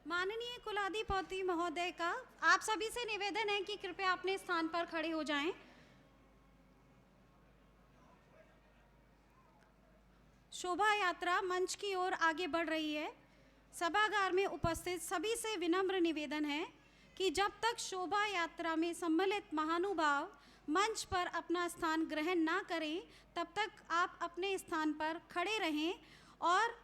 माननीय कुलाधिपति महोदय का आप सभी से निवेदन है कि कृपया अपने स्थान पर खड़े हो जाएं। शोभा यात्रा मंच की ओर आगे बढ़ रही है। सभागार में उपस्थित सभी से विनम्र निवेदन है कि जब तक शोभा यात्रा में सम्मिलित महानुभाव मंच पर अपना स्थान ग्रहण ना करें, तब तक आप अपने स्थान पर खड़े रहें और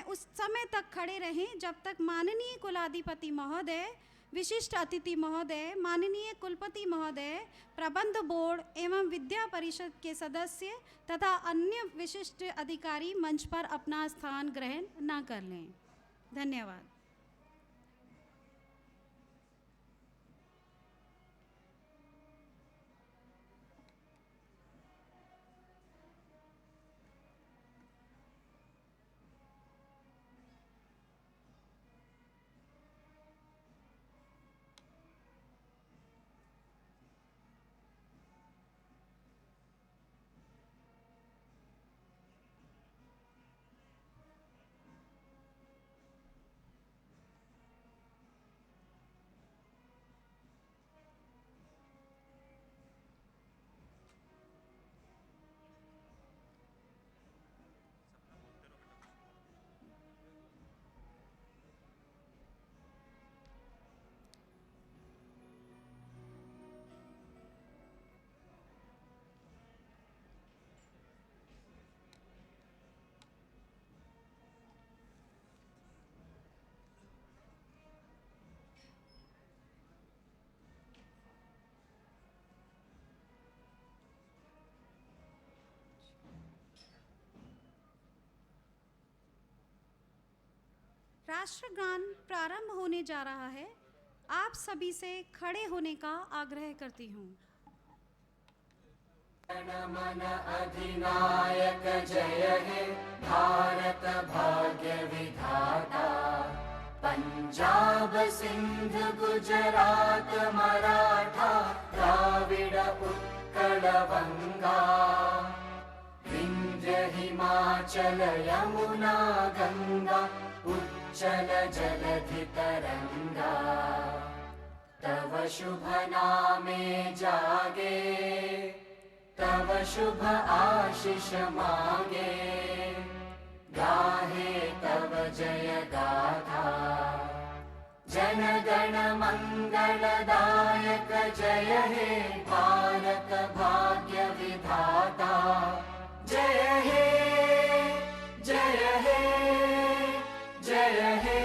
उस समय तक खड़े रहें जब तक माननीय कुलाधिपति महोदय, विशिष्ट अतिथि महोदय, माननीय कुलपति महोदय, प्रबंध बोर्ड एवं विद्या परिषद के सदस्य तथा अन्य विशिष्ट अधिकारी मंच पर अपना स्थान ग्रहण न कर लें। धन्यवाद। राष्ट्रगान प्रारंभ होने जा रहा है। आप सभी से खड़े होने का आग्रह करती हूँ। मन अधिनायक जय हे भारत भाग्य विधाता, पंजाब सिंध गुजरात मराठा द्राविड उत्कल बंगा, विंध्य हिमाचल यमुना गंगा उच्चल जलधि तरंगा, तव शुभ नामे जागे तव शुभ आशीष मांगे, गाहे तव जय गाथा, जन गण मंगलदायक जय हे भारत भाग्य विधाता, जय हे जय हे जय हे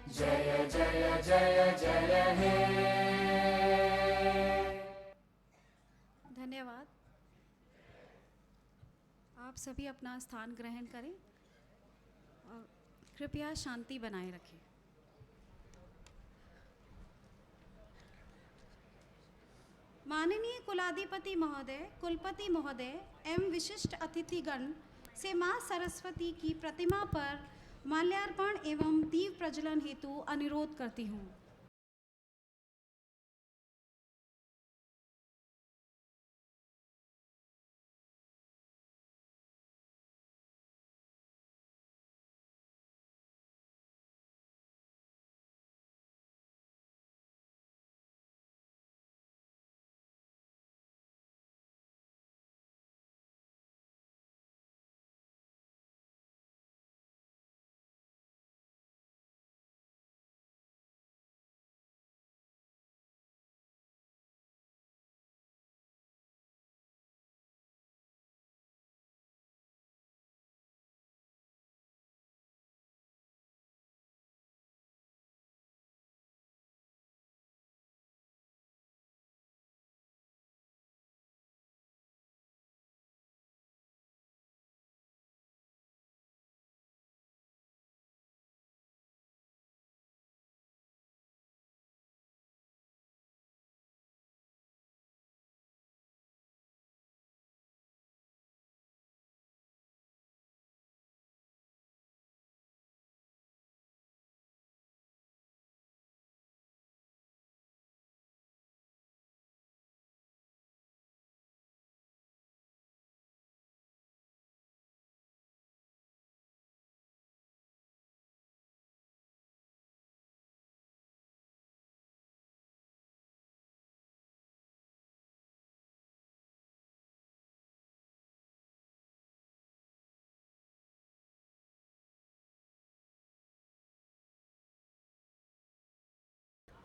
जय जय जय जय हे। धन्यवाद। आप सभी अपना स्थान ग्रहण करें और कृपया शांति बनाए रखें। माननीय कुलाधिपति महोदय, कुलपति महोदय एवं विशिष्ट अतिथिगण से मां सरस्वती की प्रतिमा पर माल्यार्पण एवं दीप प्रज्वलन हेतु अनुरोध करती हूँ।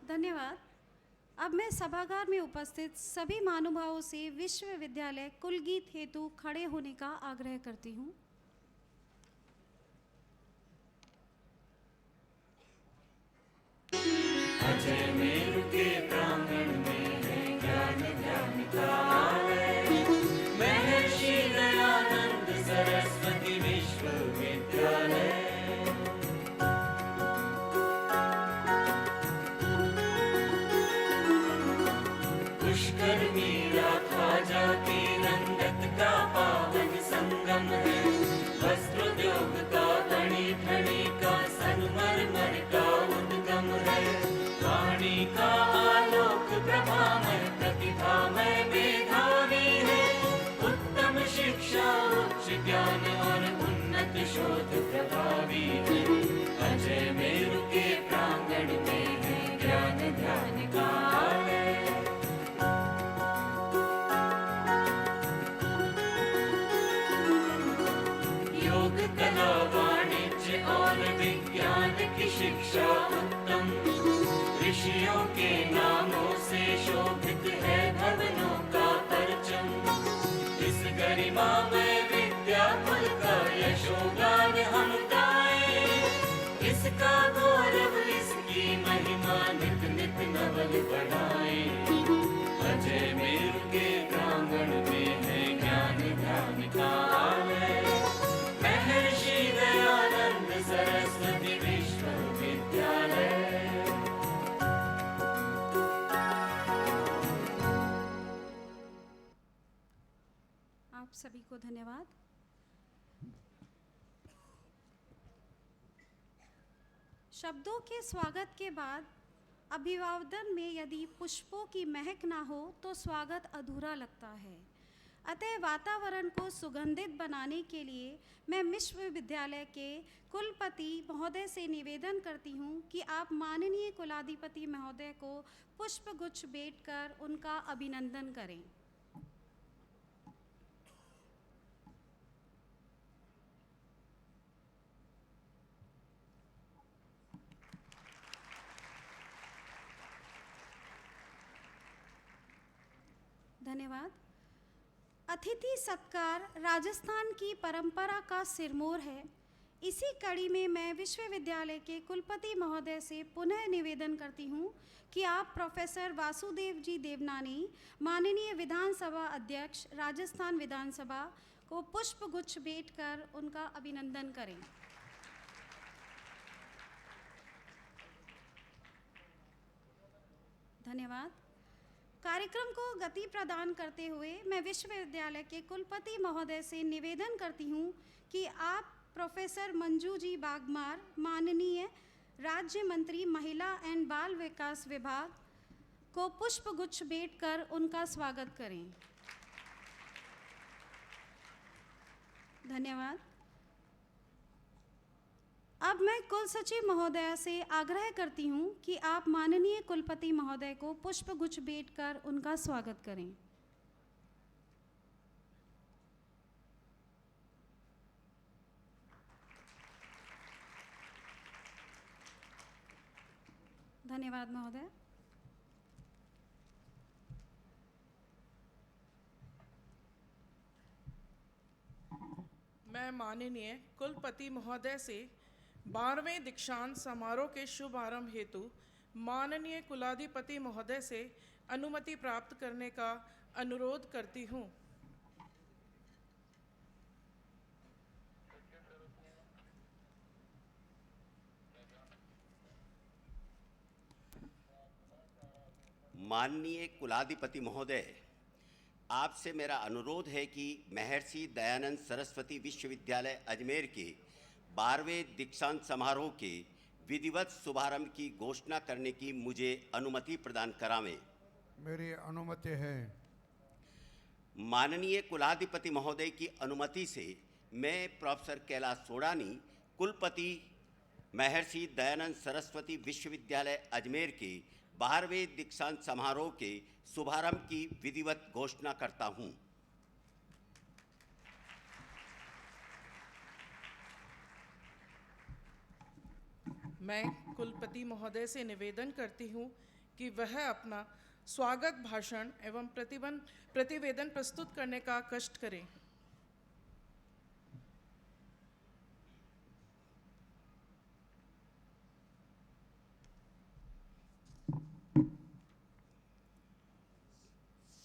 धन्यवाद। अब मैं सभागार में उपस्थित सभी महानुभावों से विश्वविद्यालय कुलगीत हेतु खड़े होने का आग्रह करती हूँ। अजय मेरु के प्रांगण में है ज्ञान ध्यान का आलय, महर्षि दयानंद सरस्वती विश्वविद्यालय। पुष्कर मीरा ख्वाजा की रंगत का पावन संगम है, वस्त्रोद्योग का धनी धनी का संगमरमर का उद्गम है, वाणी का आलोक प्रभामय प्रतिभामय मेधावी है, उत्तम शिक्षा उच्च ज्ञान और उन्नत शोध प्रभावी है। अजय मेरु के प्रांगण में है ज्ञान ध्यान का आलय। योग कला वाणिज्य और विज्ञान की शिक्षा उत्तम, ऋषियों के नामों से शोभित है भवनों का परचम। इस गरिमामय विद्याकुल का यशोगान हम गाएं, इसका गौरव इसकी महिमा नित नित नवल बढ़ाएं। अजय मेरु के प्रांगण में है ज्ञान ध्यान का आलय, महर्षि दयानंद सरस्वती विश्वविद्यालय। आप सभी को धन्यवाद। शब्दों के स्वागत के बाद अभिवादन में यदि पुष्पों की महक ना हो तो स्वागत अधूरा लगता है। अतः वातावरण को सुगंधित बनाने के लिए मैं विश्वविद्यालय के कुलपति महोदय से निवेदन करती हूँ कि आप माननीय कुलाधिपति महोदय को पुष्पगुच्छ भेंट कर उनका अभिनंदन करें। धन्यवाद। अतिथि सत्कार राजस्थान की परंपरा का सिरमौर है। इसी कड़ी में मैं विश्वविद्यालय के कुलपति महोदय से पुनः निवेदन करती हूँ कि आप प्रोफेसर वासुदेव जी देवनानी, माननीय विधानसभा अध्यक्ष राजस्थान विधानसभा को पुष्पगुच्छ भेंट कर उनका अभिनंदन करें। धन्यवाद। कार्यक्रम को गति प्रदान करते हुए मैं विश्वविद्यालय के कुलपति महोदय से निवेदन करती हूँ कि आप प्रोफेसर मंजू जी बागमार, माननीय राज्य मंत्री महिला एवं बाल विकास विभाग को पुष्पगुच्छ भेंट कर उनका स्वागत करें। धन्यवाद। अब मैं कुल सचिव महोदया से आग्रह करती हूँ कि आप माननीय कुलपति महोदय को पुष्पगुच्छ भेंट कर उनका स्वागत करें। धन्यवाद महोदय। मैं माननीय कुलपति महोदय से 12वें दीक्षांत समारोह के शुभारंभ हेतु माननीय कुलाधिपति महोदय से अनुमति प्राप्त करने का अनुरोध करती हूँ। माननीय कुलाधिपति महोदय, आपसे मेरा अनुरोध है कि महर्षि दयानंद सरस्वती विश्वविद्यालय अजमेर के 12वें दीक्षांत समारोह के विधिवत शुभारंभ की घोषणा करने की मुझे अनुमति प्रदान करावें। मेरी अनुमति है। माननीय कुलाधिपति महोदय की अनुमति से मैं प्रोफेसर कैलाश सोडानी, कुलपति महर्षि दयानंद सरस्वती विश्वविद्यालय अजमेर के 12वें दीक्षांत समारोह के शुभारंभ की विधिवत घोषणा करता हूं। मैं कुलपति महोदय से निवेदन करती हूँ कि वह अपना स्वागत भाषण एवं प्रतिवेदन प्रस्तुत करने का कष्ट करें।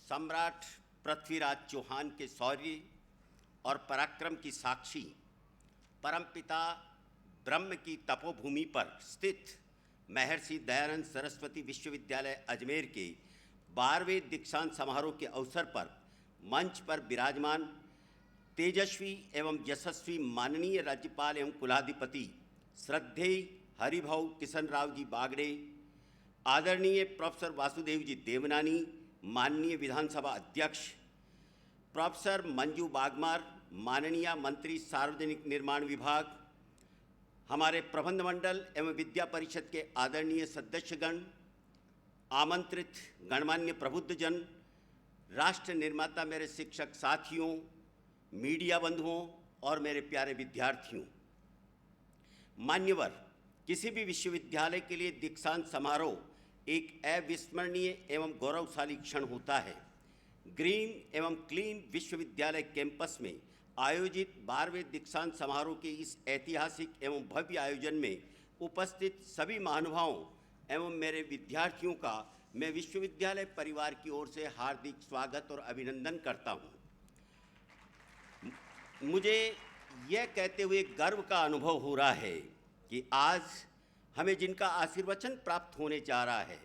सम्राट पृथ्वीराज चौहान के शौर्य और पराक्रम की साक्षी परमपिता ब्रह्म की तपोभूमि पर स्थित महर्षि दयानंद सरस्वती विश्वविद्यालय अजमेर के 12वें दीक्षांत समारोह के अवसर पर मंच पर विराजमान तेजस्वी एवं यशस्वी माननीय राज्यपाल एवं कुलाधिपति श्रद्धेय हरिभाऊ किशन राव जी बागड़े, आदरणीय प्रोफेसर वासुदेव जी देवनानी, माननीय विधानसभा अध्यक्ष प्रोफेसर मंजू बागमार, माननीय मंत्री सार्वजनिक निर्माण विभाग, हमारे प्रबंध मंडल एवं विद्या परिषद के आदरणीय सदस्यगण, आमंत्रित गणमान्य प्रबुद्धजन, राष्ट्र निर्माता मेरे शिक्षक साथियों, मीडिया बंधुओं और मेरे प्यारे विद्यार्थियों। मान्यवर, किसी भी विश्वविद्यालय के लिए दीक्षांत समारोह एक अविस्मरणीय एवं गौरवशाली क्षण होता है। ग्रीन एवं क्लीन विश्वविद्यालय कैंपस में आयोजित 12वें दीक्षांत समारोह के इस ऐतिहासिक एवं भव्य आयोजन में उपस्थित सभी महानुभावों एवं मेरे विद्यार्थियों का मैं विश्वविद्यालय परिवार की ओर से हार्दिक स्वागत और अभिनंदन करता हूं। मुझे यह कहते हुए गर्व का अनुभव हो रहा है कि आज हमें जिनका आशीर्वचन प्राप्त होने जा रहा है,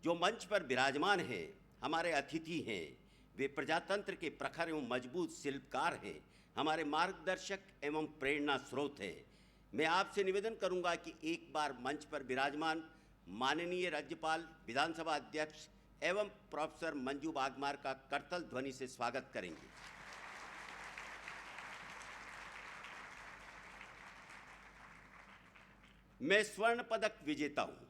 जो मंच पर विराजमान हैं, हमारे अतिथि हैं, वे प्रजातंत्र के प्रखर एवं मजबूत शिल्पकार हैं, हमारे मार्गदर्शक एवं प्रेरणा स्रोत हैं। मैं आपसे निवेदन करूंगा कि एक बार मंच पर विराजमान माननीय राज्यपाल, विधानसभा अध्यक्ष एवं प्रोफेसर मंजू बागमार का करतल ध्वनि से स्वागत करेंगे। मैं स्वर्ण पदक विजेता हूं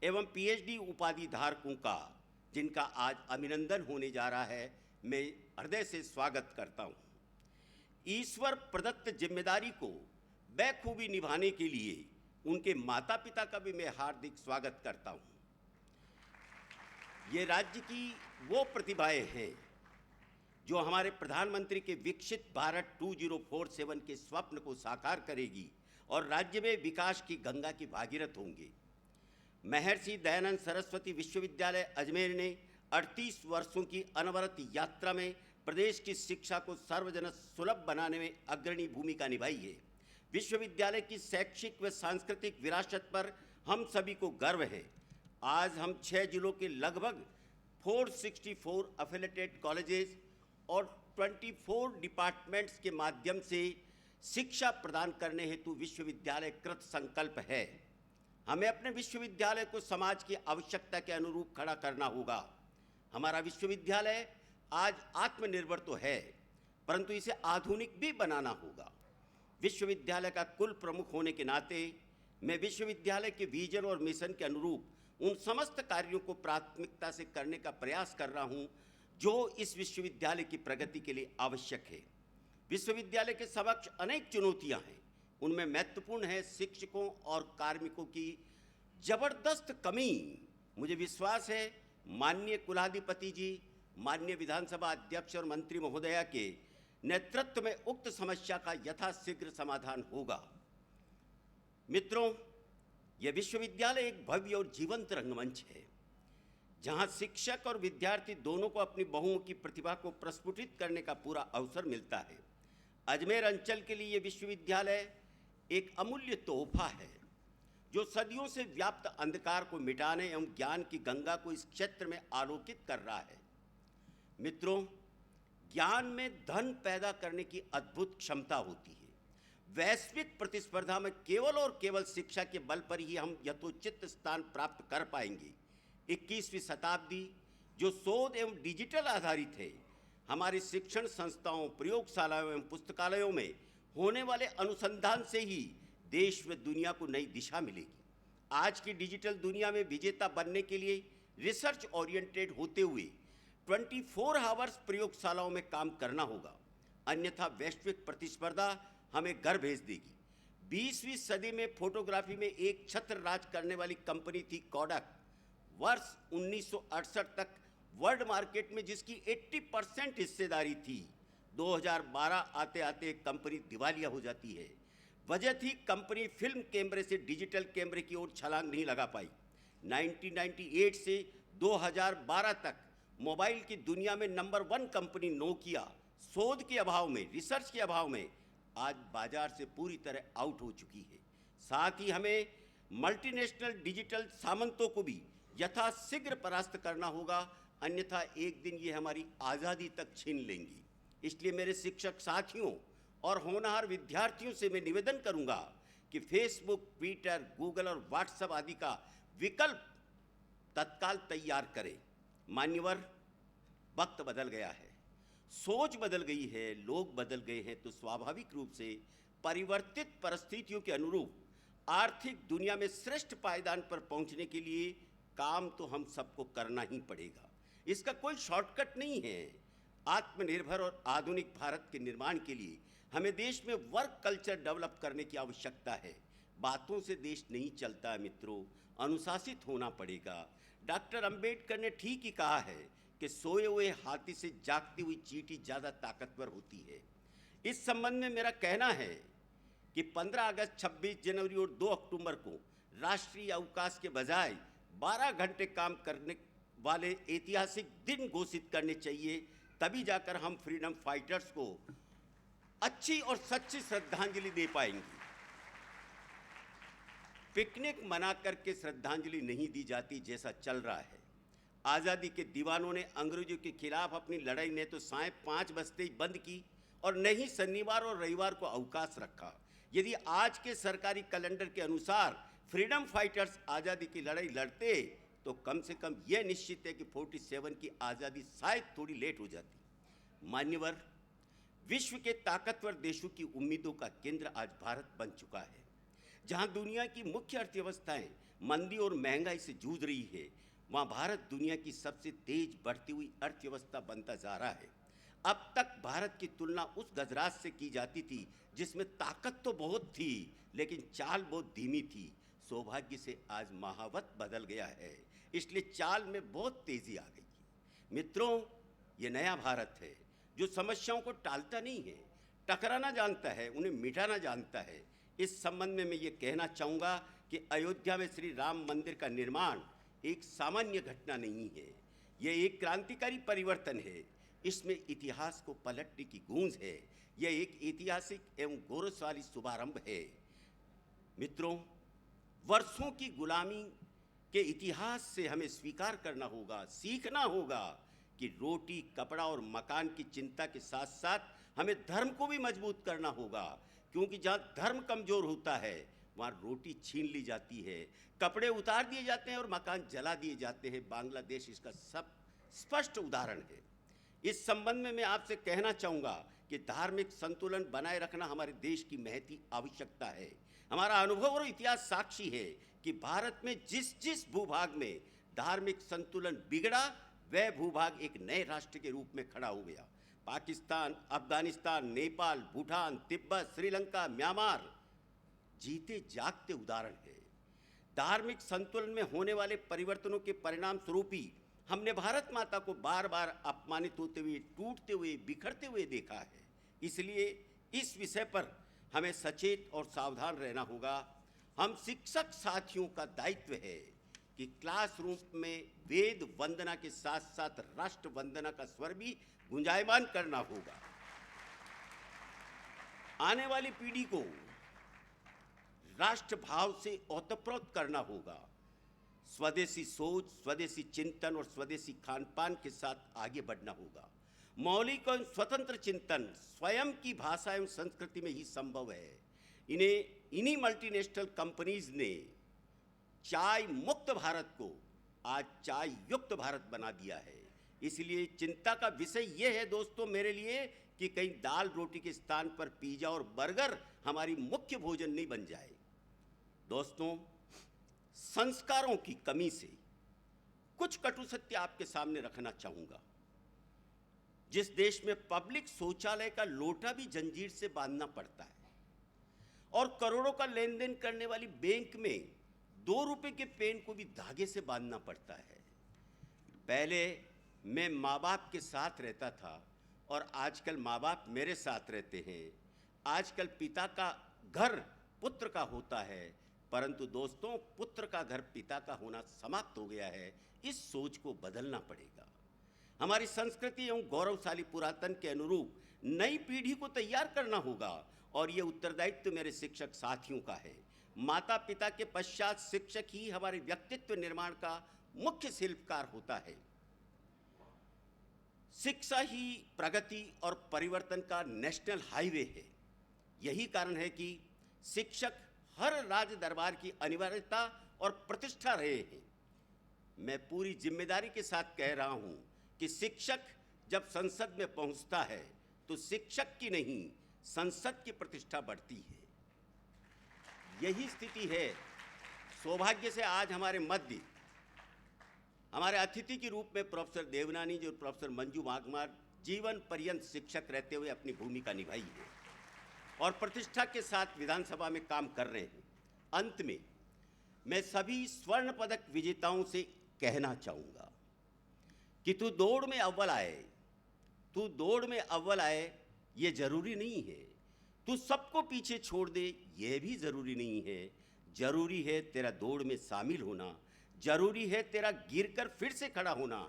एवं पीएचडी उपाधि धारकों का, जिनका आज अभिनंदन होने जा रहा है, मैं हृदय से स्वागत करता हूं। ईश्वर प्रदत्त जिम्मेदारी को बखूबी निभाने के लिए उनके माता पिता का भी मैं हार्दिक स्वागत करता हूं। ये राज्य की वो प्रतिभाएं हैं जो हमारे प्रधानमंत्री के विकसित भारत 2047 के स्वप्न को साकार करेगी और राज्य में विकास की गंगा की भागीरथ होंगे। महर्षि दयानंद सरस्वती विश्वविद्यालय अजमेर ने 38 वर्षों की अनवरत यात्रा में प्रदेश की शिक्षा को सर्वजन सुलभ बनाने में अग्रणी भूमिका निभाई है। विश्वविद्यालय की शैक्षिक व सांस्कृतिक विरासत पर हम सभी को गर्व है। आज हम 6 जिलों के लगभग 464 एफिलिएटेड कॉलेजेस और 24 डिपार्टमेंट्स के माध्यम से शिक्षा प्रदान करने हेतु विश्वविद्यालय कृत संकल्प है। हमें अपने विश्वविद्यालय को समाज की आवश्यकता के अनुरूप खड़ा करना होगा। हमारा विश्वविद्यालय आज आत्मनिर्भर तो है, परंतु इसे आधुनिक भी बनाना होगा। विश्वविद्यालय का कुल प्रमुख होने के नाते मैं विश्वविद्यालय के विजन और मिशन के अनुरूप उन समस्त कार्यों को प्राथमिकता से करने का प्रयास कर रहा हूं जो इस विश्वविद्यालय की प्रगति के लिए आवश्यक है। विश्वविद्यालय के समक्ष अनेक चुनौतियां हैं, उनमें महत्वपूर्ण है शिक्षकों और कार्मिकों की जबरदस्त कमी। मुझे विश्वास है माननीय कुलाधिपति जी, माननीय विधानसभा अध्यक्ष और मंत्री महोदया के नेतृत्व में उक्त समस्या का यथाशीघ्र समाधान होगा। मित्रों, यह विश्वविद्यालय एक भव्य और जीवंत रंगमंच है, जहां शिक्षक और विद्यार्थी दोनों को अपनी बहुमुखी प्रतिभा को प्रस्फुटित करने का पूरा अवसर मिलता है। अजमेर अंचल के लिए यह विश्वविद्यालय एक अमूल्य तोहफा है, जो सदियों से व्याप्त अंधकार को मिटाने एवं ज्ञान की गंगा को इस क्षेत्र में आलोकित कर रहा है। मित्रों, ज्ञान में धन पैदा करने की अद्भुत क्षमता होती है। वैश्विक प्रतिस्पर्धा में केवल और केवल शिक्षा के बल पर ही हम यथोचित स्थान प्राप्त कर पाएंगे। 21वीं शताब्दी जो शोध एवं डिजिटल आधारित है, हमारी शिक्षण संस्थाओं, प्रयोगशालाओं एवं पुस्तकालयों में होने वाले अनुसंधान से ही देश व दुनिया को नई दिशा मिलेगी। आज की डिजिटल दुनिया में विजेता बनने के लिए रिसर्च ओरिएंटेड होते हुए 24 आवर्स प्रयोगशालाओं में काम करना होगा, अन्यथा वैश्विक प्रतिस्पर्धा हमें घर भेज देगी। 20वीं सदी में फोटोग्राफी में एक छत्र राज करने वाली कंपनी थी कोडक। वर्ष 1968 तक वर्ल्ड मार्केट में जिसकी 80% हिस्सेदारी थी, 2012 आते आते कंपनी दिवालिया हो जाती है। वजह थी कंपनी फिल्म कैमरे से डिजिटल कैमरे की ओर छलांग नहीं लगा पाई। 1998 से 2012 तक मोबाइल की दुनिया में नंबर 1 कंपनी नोकिया शोध के अभाव में, रिसर्च के अभाव में आज बाजार से पूरी तरह आउट हो चुकी है। साथ ही हमें मल्टीनेशनल डिजिटल सामंतों को भी यथाशीघ्र परास्त करना होगा, अन्यथा एक दिन ये हमारी आज़ादी तक छीन लेंगी। इसलिए मेरे शिक्षक साथियों और होनहार विद्यार्थियों से मैं निवेदन करूंगा कि फेसबुक, ट्विटर, गूगल और व्हाट्सएप आदि का विकल्प तत्काल तैयार करें। मान्यवर, वक्त बदल गया है, सोच बदल गई है, लोग बदल गए हैं, तो स्वाभाविक रूप से परिवर्तित परिस्थितियों के अनुरूप आर्थिक दुनिया में श्रेष्ठ पायदान पर पहुंचने के लिए काम तो हम सबको करना ही पड़ेगा। इसका कोई शॉर्टकट नहीं है। आत्मनिर्भर और आधुनिक भारत के निर्माण के लिए हमें देश में वर्क कल्चर डेवलप करने की आवश्यकता है। बातों से देश नहीं चलता है मित्रों, अनुशासित होना पड़ेगा। डॉक्टर अंबेडकर ने ठीक ही कहा है कि सोए हुए हाथी से जागती हुई चींटी ज़्यादा ताकतवर होती है। इस संबंध में मेरा कहना है कि 15 अगस्त, 26 जनवरी और 2 अक्टूबर को राष्ट्रीय अवकाश के बजाय 12 घंटे काम करने वाले ऐतिहासिक दिन घोषित करने चाहिए। तभी जाकर हम फ्रीडम फाइटर्स को अच्छी और सच्ची श्रद्धांजलि दे पाएंगे। पिकनिक मना करके श्रद्धांजलि नहीं दी जाती जैसा चल रहा है। आज़ादी के दीवानों ने अंग्रेजों के खिलाफ अपनी लड़ाई ने तो साय 5 बजते ही बंद की और न ही शनिवार और रविवार को अवकाश रखा। यदि आज के सरकारी कैलेंडर के अनुसार फ्रीडम फाइटर्स आज़ादी की लड़ाई लड़ते तो कम से कम यह निश्चित है कि 47 की आज़ादी शायद थोड़ी लेट हो जाती। मान्यवर, विश्व के ताकतवर देशों की उम्मीदों का केंद्र आज भारत बन चुका है। जहां दुनिया की मुख्य अर्थव्यवस्थाएं मंदी और महंगाई से जूझ रही है, वहां भारत दुनिया की सबसे तेज बढ़ती हुई अर्थव्यवस्था बनता जा रहा है। अब तक भारत की तुलना उस गजराज से की जाती थी जिसमें ताकत तो बहुत थी लेकिन चाल बहुत धीमी थी। सौभाग्य से आज महावत बदल गया है, इसलिए चाल में बहुत तेजी आ गई है। मित्रों, ये नया भारत है जो समस्याओं को टालता नहीं है, टकराना जानता है, उन्हें मिटाना जानता है। इस संबंध में मैं ये कहना चाहूँगा कि अयोध्या में श्री राम मंदिर का निर्माण एक सामान्य घटना नहीं है, यह एक क्रांतिकारी परिवर्तन है। इसमें इतिहास को पलटने की गूंज है। यह एक ऐतिहासिक एवं गौरवशाली शुभारंभ है। मित्रों, वर्षों की गुलामी के इतिहास से हमें स्वीकार करना होगा, सीखना होगा कि रोटी, कपड़ा और मकान की चिंता के साथ साथ हमें धर्म को भी मजबूत करना होगा, क्योंकि जहाँ धर्म कमजोर होता है वहाँ रोटी छीन ली जाती है, कपड़े उतार दिए जाते हैं और मकान जला दिए जाते हैं। बांग्लादेश इसका सब स्पष्ट उदाहरण है। इस संबंध में मैं आपसे कहना चाहूँगा कि धार्मिक संतुलन बनाए रखना हमारे देश की महती आवश्यकता है। हमारा अनुभव और इतिहास साक्षी है कि भारत में जिस जिस भूभाग में धार्मिक संतुलन बिगड़ा, वह भूभाग एक नए राष्ट्र के रूप में खड़ा हो गया। पाकिस्तान, अफगानिस्तान, नेपाल, भूटान, तिब्बत, श्रीलंका, म्यांमार जीते जागते उदाहरण है। धार्मिक संतुलन में होने वाले परिवर्तनों के परिणाम स्वरूप ही हमने भारत माता को बार बार अपमानित होते हुए, टूटते हुए, बिखरते हुए देखा है। इसलिए इस विषय पर हमें सचेत और सावधान रहना होगा। हम शिक्षक साथियों का दायित्व है कि क्लासरूम में वेद वंदना के साथ साथ राष्ट्र वंदना का स्वर भी गुंजायमान करना होगा। आने वाली पीढ़ी को राष्ट्र भाव से ओतप्रोत करना होगा। स्वदेशी सोच, स्वदेशी चिंतन और स्वदेशी खानपान के साथ आगे बढ़ना होगा। मौलिक और स्वतंत्र चिंतन स्वयं की भाषा एवं संस्कृति में ही संभव है। इन्हीं मल्टीनेशनल कंपनीज ने चाय मुक्त भारत को आज चाय युक्त भारत बना दिया है। इसलिए चिंता का विषय यह है दोस्तों मेरे लिए कि कहीं दाल रोटी के स्थान पर पिज्जा और बर्गर हमारी मुख्य भोजन नहीं बन जाए। दोस्तों, संस्कारों की कमी से कुछ कटु सत्य आपके सामने रखना चाहूंगा। जिस देश में पब्लिक शौचालय का लोटा भी जंजीर से बांधना पड़ता है और करोड़ों का लेन देन करने वाली बैंक में ₹2 के पेन को भी धागे से बांधना पड़ता है। पहले मैं माँ बाप के साथ रहता था और आजकल माँ बाप मेरे साथ रहते हैं। आजकल पिता का घर पुत्र का होता है, परंतु दोस्तों पुत्र का घर पिता का होना समाप्त हो गया है। इस सोच को बदलना पड़ेगा। हमारी संस्कृति एवं गौरवशाली पुरातन के अनुरूप नई पीढ़ी को तैयार करना होगा और ये उत्तरदायित्व मेरे शिक्षक साथियों का है। माता पिता के पश्चात शिक्षक ही हमारे व्यक्तित्व निर्माण का मुख्य शिल्पकार होता है। शिक्षा ही प्रगति और परिवर्तन का नेशनल हाईवे है। यही कारण है कि शिक्षक हर राज दरबार की अनिवार्यता और प्रतिष्ठा रहे हैं। मैं पूरी जिम्मेदारी के साथ कह रहा हूं कि शिक्षक जब संसद में पहुंचता है तो शिक्षक की नहीं संसद की प्रतिष्ठा बढ़ती है। यही स्थिति है। सौभाग्य से आज हमारे मध्य हमारे अतिथि के रूप में प्रोफेसर देवनानी जी और प्रोफेसर मंजू बागमार जीवन पर्यंत शिक्षक रहते हुए अपनी भूमिका निभाई है और प्रतिष्ठा के साथ विधानसभा में काम कर रहे हैं। अंत में मैं सभी स्वर्ण पदक विजेताओं से कहना चाहूँगा कि तू दौड़ में अव्वल आए ये जरूरी नहीं है। तू सबको पीछे छोड़ दे ये भी जरूरी नहीं है। जरूरी है तेरा दौड़ में शामिल होना, जरूरी है तेरा गिरकर फिर से खड़ा होना।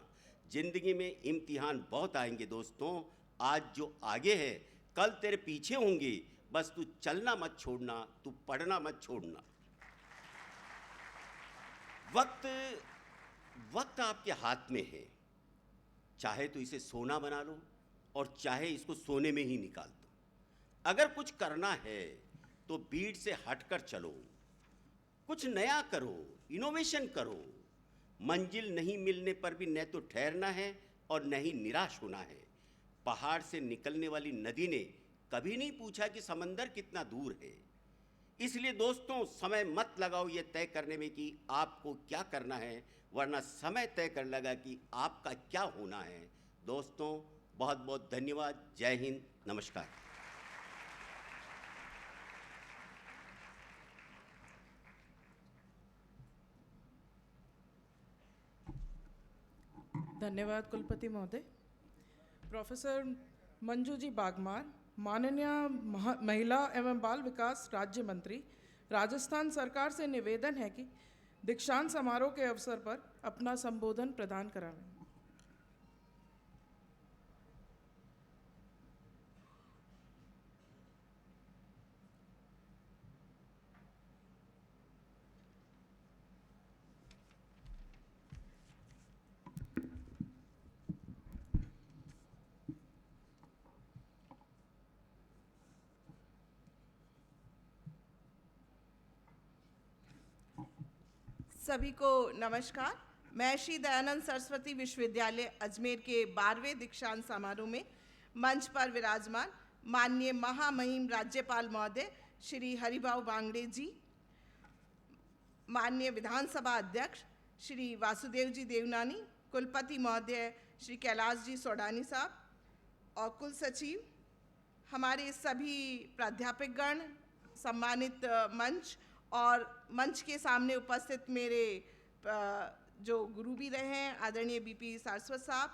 जिंदगी में इम्तिहान बहुत आएंगे दोस्तों। आज जो आगे है कल तेरे पीछे होंगे। बस तू चलना मत छोड़ना, तू पढ़ना मत छोड़ना। वक्त आपके हाथ में है। चाहे तो इसे सोना बना लो और चाहे इसको सोने में ही निकाल दो। अगर कुछ करना है तो भीड़ से हटकर चलो, कुछ नया करो, इनोवेशन करो। मंजिल नहीं मिलने पर भी न तो ठहरना है और न ही निराश होना है। पहाड़ से निकलने वाली नदी ने कभी नहीं पूछा कि समंदर कितना दूर है। इसलिए दोस्तों समय मत लगाओ ये तय करने में कि आपको क्या करना है, वरना समय तय कर लगा कि आपका क्या होना है। दोस्तों बहुत बहुत धन्यवाद। जय हिंद, नमस्कार। धन्यवाद कुलपति महोदय। प्रोफेसर मंजू जी बागमार, माननीय महिला एवं बाल विकास राज्य मंत्री, राजस्थान सरकार से निवेदन है कि दीक्षांत समारोह के अवसर पर अपना संबोधन प्रदान करावें। सभी को नमस्कार। मैं श्री दयानंद सरस्वती विश्वविद्यालय अजमेर के 12वें दीक्षांत समारोह में मंच पर विराजमान माननीय महामहिम राज्यपाल महोदय श्री हरिभाऊ बांगड़े जी, माननीय विधानसभा अध्यक्ष श्री वासुदेव जी देवनानी, कुलपति महोदय श्री कैलाश जी सोडानी साहब और कुल सचिव, हमारे सभी प्राध्यापकगण, सम्मानित मंच और मंच के सामने उपस्थित मेरे जो गुरु भी रहे हैं आदरणीय बीपी सारस्वत साहब,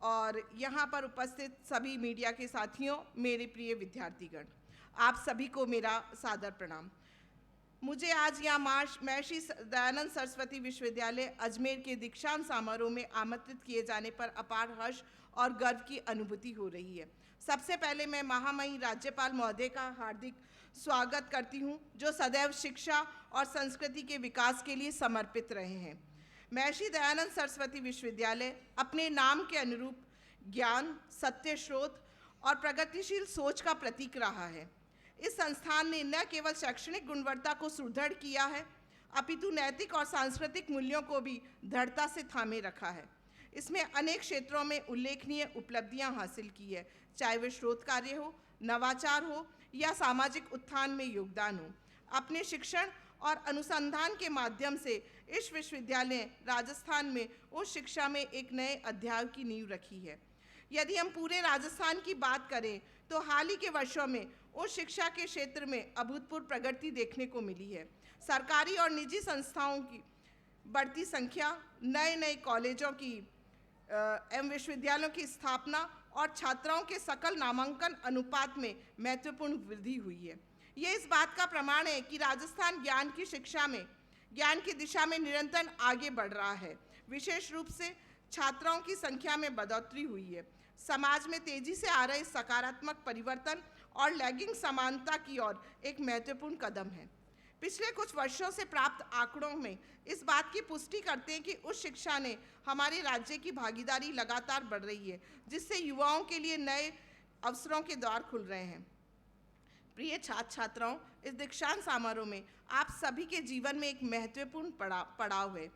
और यहाँ पर उपस्थित सभी मीडिया के साथियों, मेरे प्रिय विद्यार्थीगण, आप सभी को मेरा सादर प्रणाम। मुझे आज यहाँ मैं श्री दयानंद सरस्वती विश्वविद्यालय अजमेर के दीक्षांत समारोह में आमंत्रित किए जाने पर अपार हर्ष और गर्व की अनुभूति हो रही है। सबसे पहले मैं महामहिम राज्यपाल महोदय का हार्दिक स्वागत करती हूँ, जो सदैव शिक्षा और संस्कृति के विकास के लिए समर्पित रहे हैं। महर्षि दयानंद सरस्वती विश्वविद्यालय अपने नाम के अनुरूप ज्ञान, सत्य शोध और प्रगतिशील सोच का प्रतीक रहा है। इस संस्थान ने न केवल शैक्षणिक गुणवत्ता को सुदृढ़ किया है, अपितु नैतिक और सांस्कृतिक मूल्यों को भी दृढ़ता से थामे रखा है। इसमें अनेक क्षेत्रों में उल्लेखनीय उपलब्धियां हासिल की है, चाहे वे शोध कार्य हो, नवाचार हो या सामाजिक उत्थान में योगदान हो। अपने शिक्षण और अनुसंधान के माध्यम से इस विश्वविद्यालय राजस्थान में उस शिक्षा में एक नए अध्याय की नींव रखी है। यदि हम पूरे राजस्थान की बात करें तो हाल ही के वर्षों में उच्च शिक्षा के क्षेत्र में अभूतपूर्व प्रगति देखने को मिली है। सरकारी और निजी संस्थाओं की बढ़ती संख्या, नए नए कॉलेजों की एवं विश्वविद्यालयों की स्थापना और छात्राओं के सकल नामांकन अनुपात में महत्वपूर्ण वृद्धि हुई है। ये इस बात का प्रमाण है कि राजस्थान ज्ञान की दिशा में निरंतर आगे बढ़ रहा है। विशेष रूप से छात्राओं की संख्या में बढ़ोतरी हुई है। समाज में तेजी से आ रहे सकारात्मक परिवर्तन और लैंगिक समानता की ओर एक महत्वपूर्ण कदम है। पिछले कुछ वर्षों से प्राप्त आंकड़ों में इस बात की पुष्टि करते हैं कि उच्च शिक्षा ने हमारे राज्य की भागीदारी लगातार बढ़ रही है, जिससे युवाओं के लिए नए अवसरों के द्वार खुल रहे हैं। प्रिय छात्र छात्राओं, इस दीक्षांत समारोह में आप सभी के जीवन में एक महत्वपूर्ण पड़ाव है।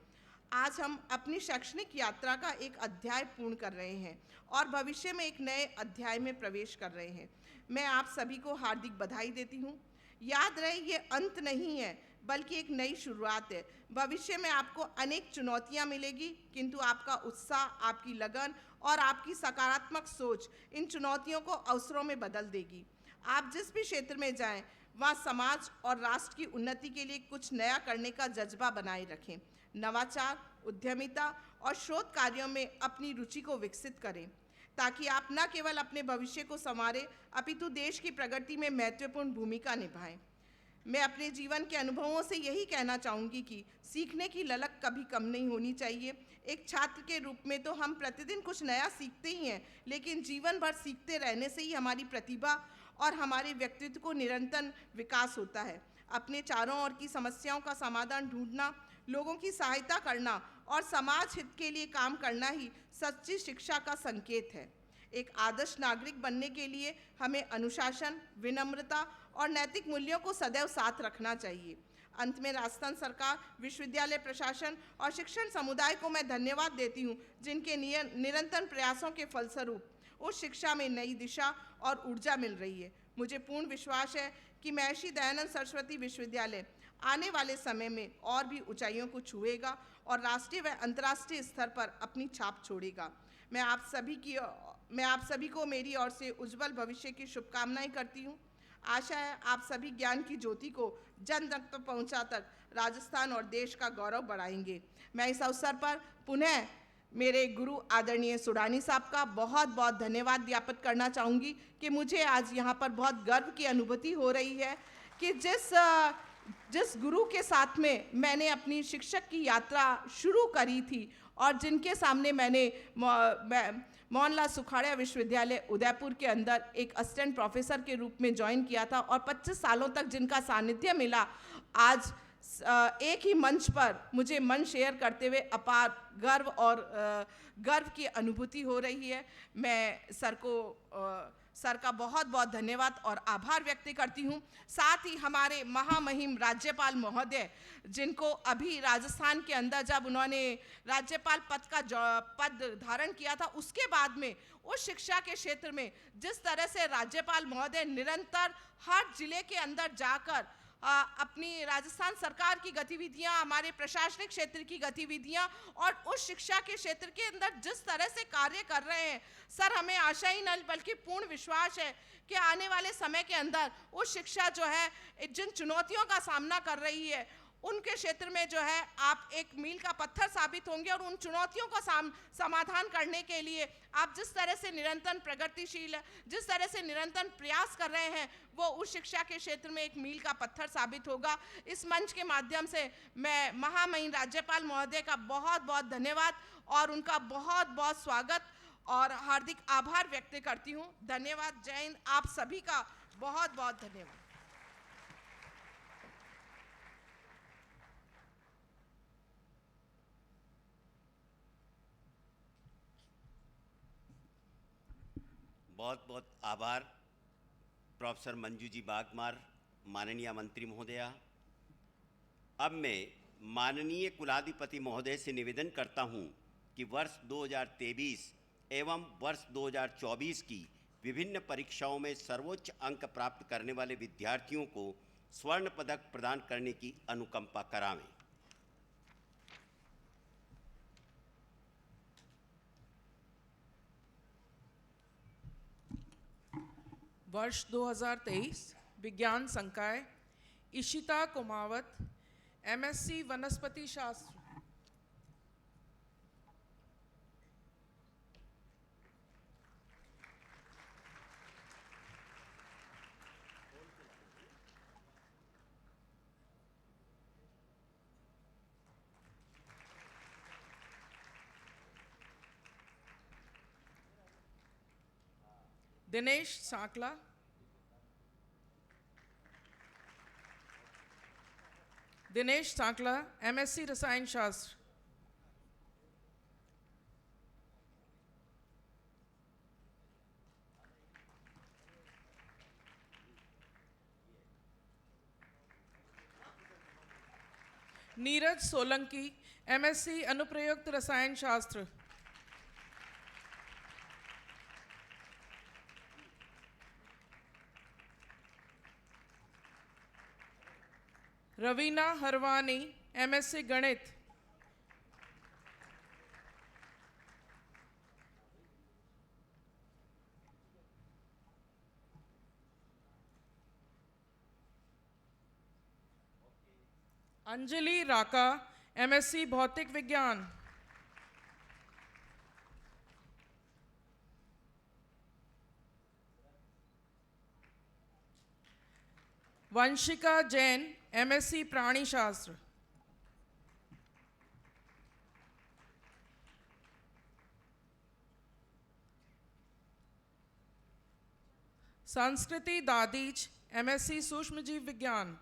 आज हम अपनी शैक्षणिक यात्रा का एक अध्याय पूर्ण कर रहे हैं और भविष्य में एक नए अध्याय में प्रवेश कर रहे हैं। मैं आप सभी को हार्दिक बधाई देती हूँ। याद रहे, ये अंत नहीं है बल्कि एक नई शुरुआत है। भविष्य में आपको अनेक चुनौतियाँ मिलेगी, किंतु आपका उत्साह, आपकी लगन और आपकी सकारात्मक सोच इन चुनौतियों को अवसरों में बदल देगी। आप जिस भी क्षेत्र में जाएं, वहाँ समाज और राष्ट्र की उन्नति के लिए कुछ नया करने का जज्बा बनाए रखें। नवाचार, उद्यमिता और शोध कार्यों में अपनी रुचि को विकसित करें, ताकि आप न केवल अपने भविष्य को संवारें, अपितु देश की प्रगति में महत्वपूर्ण भूमिका निभाएं। मैं अपने जीवन के अनुभवों से यही कहना चाहूँगी कि सीखने की ललक कभी कम नहीं होनी चाहिए। एक छात्र के रूप में तो हम प्रतिदिन कुछ नया सीखते ही हैं, लेकिन जीवन भर सीखते रहने से ही हमारी प्रतिभा और हमारे व्यक्तित्व को निरंतर विकास होता है। अपने चारों ओर की समस्याओं का समाधान ढूंढना, लोगों की सहायता करना और समाज हित के लिए काम करना ही सच्ची शिक्षा का संकेत है। एक आदर्श नागरिक बनने के लिए हमें अनुशासन, विनम्रता और नैतिक मूल्यों को सदैव साथ रखना चाहिए। अंत में राजस्थान सरकार, विश्वविद्यालय प्रशासन और शिक्षण समुदाय को मैं धन्यवाद देती हूँ, जिनके निरंतर प्रयासों के फलस्वरूप उस शिक्षा में नई दिशा और ऊर्जा मिल रही है। मुझे पूर्ण विश्वास है कि महर्षि दयानंद सरस्वती विश्वविद्यालय आने वाले समय में और भी ऊंचाइयों को छुएगा और राष्ट्रीय व अंतर्राष्ट्रीय स्तर पर अपनी छाप छोड़ेगा। मैं आप सभी को मेरी ओर से उज्जवल भविष्य की शुभकामनाएं करती हूँ। आशा है आप सभी ज्ञान की ज्योति को जन जन तक पहुँचा तक राजस्थान और देश का गौरव बढ़ाएंगे। मैं इस अवसर पर पुनः मेरे गुरु आदरणीय सुडानी साहब का बहुत बहुत धन्यवाद ज्ञापित करना चाहूँगी कि मुझे आज यहाँ पर बहुत गर्व की अनुभूति हो रही है कि जिस गुरु के साथ में मैंने अपनी शिक्षक की यात्रा शुरू करी थी और जिनके सामने मैंने मोहनलाल सुखाड़िया विश्वविद्यालय उदयपुर के अंदर एक असिस्टेंट प्रोफेसर के रूप में ज्वाइन किया था और 25 सालों तक जिनका सानिध्य मिला, आज एक ही मंच पर मुझे मन शेयर करते हुए अपार गर्व की अनुभूति हो रही है। मैं सर का बहुत बहुत धन्यवाद और आभार व्यक्त करती हूँ। साथ ही हमारे महामहिम राज्यपाल महोदय, जिनको अभी राजस्थान के अंदर जब उन्होंने राज्यपाल पद धारण किया था, उसके बाद में उस शिक्षा के क्षेत्र में जिस तरह से राज्यपाल महोदय निरंतर हर जिले के अंदर जाकर अपनी राजस्थान सरकार की गतिविधियां, हमारे प्रशासनिक क्षेत्र की गतिविधियां और उस शिक्षा के क्षेत्र के अंदर जिस तरह से कार्य कर रहे हैं, सर हमें आशा ही नहीं बल्कि पूर्ण विश्वास है कि आने वाले समय के अंदर उस शिक्षा जो है जिन चुनौतियों का सामना कर रही है, उनके क्षेत्र में जो है आप एक मील का पत्थर साबित होंगे और उन चुनौतियों का समाधान करने के लिए आप जिस तरह से निरंतर प्रगतिशील, जिस तरह से निरंतर प्रयास कर रहे हैं, वो उस शिक्षा के क्षेत्र में एक मील का पत्थर साबित होगा। इस मंच के माध्यम से मैं महामहिम राज्यपाल महोदय का बहुत बहुत धन्यवाद और उनका बहुत बहुत स्वागत और हार्दिक आभार व्यक्त करती हूँ। धन्यवाद। जय हिंद। आप सभी का बहुत बहुत धन्यवाद। बहुत बहुत आभार प्रोफेसर मंजू जी बागमार, माननीय मंत्री महोदया। अब मैं माननीय कुलाधिपति महोदय से निवेदन करता हूं कि वर्ष 2023 एवं वर्ष 2024 की विभिन्न परीक्षाओं में सर्वोच्च अंक प्राप्त करने वाले विद्यार्थियों को स्वर्ण पदक प्रदान करने की अनुकंपा करावें। वर्ष 2023 विज्ञान संकाय इशिता कुमावत MSc वनस्पति शास्त्र। दिनेश सांकला, MSc रसायन शास्त्र। नीरज सोलंकी MSc अनुप्रयुक्त रसायन शास्त्र। रवीना हरवानी MSc गणित। अंजलि राका MSc भौतिक विज्ञान। वंशिका जैन MSc प्राणी शास्त्र। संस्कृति दादीज MSc सूक्ष्मजीव विज्ञान।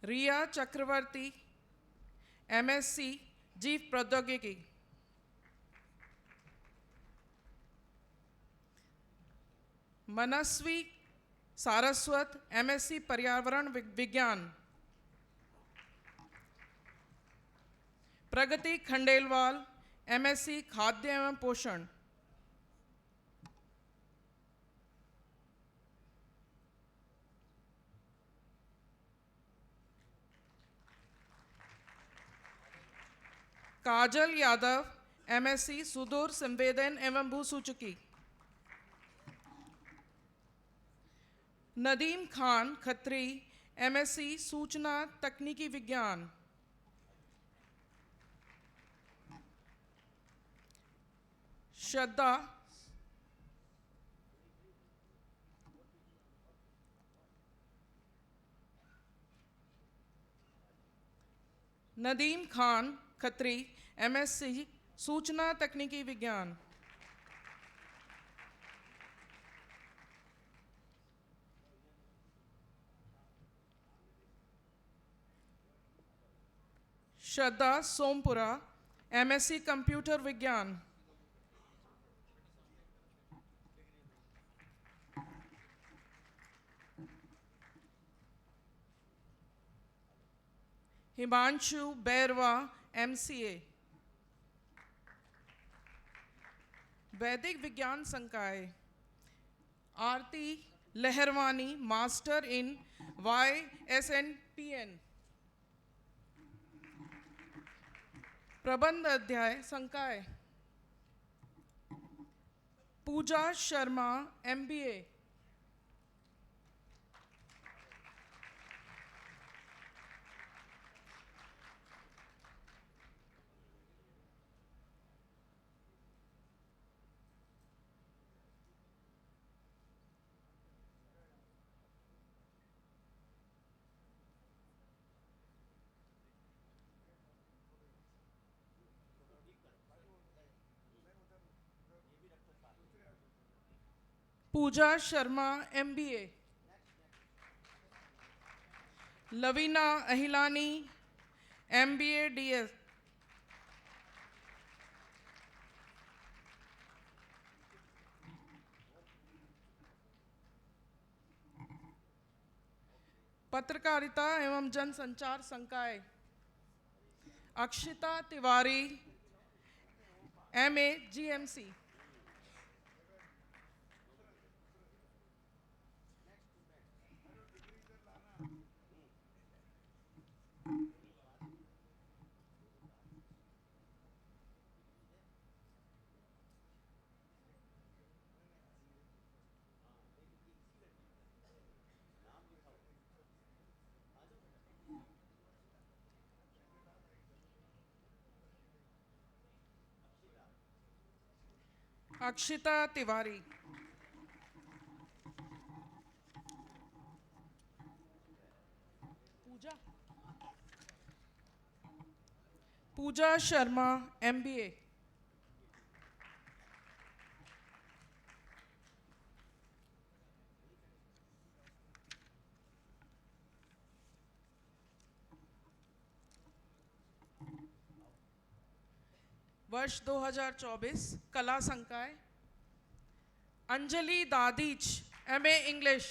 रिया चक्रवर्ती MSc जीव प्रौद्योगिकी। मनस्वी सारस्वत MSc पर्यावरण विज्ञान। प्रगति खंडेलवाल MSc खाद्य एवं पोषण। काजल यादव MSc सुदूर संवेदन एवं भूसूचकी। नदीम खान खत्री MSc सूचना तकनीकी विज्ञान। श्रद्धा नदीम खान खत्री MSc सूचना तकनीकी विज्ञान। श्रद्धा सोमपुरा MSc कंप्यूटर विज्ञान। हिमांशु बैरवा MCA। वैदिक विज्ञान संकाय आरती लहरवानी मास्टर इन YSNPN। प्रबंध अध्याय संकाय पूजा शर्मा MBA। पूजा Sharma MBA। Lavina अहिलानी MBA DS। पत्रकारिता एवं जनसंचार संकाय अक्षिता तिवारी MA GMC। अक्षिता तिवारी, पूजा शर्मा MBA, वर्ष 2024 कला संकाय अंजलि दादीच MA इंग्लिश,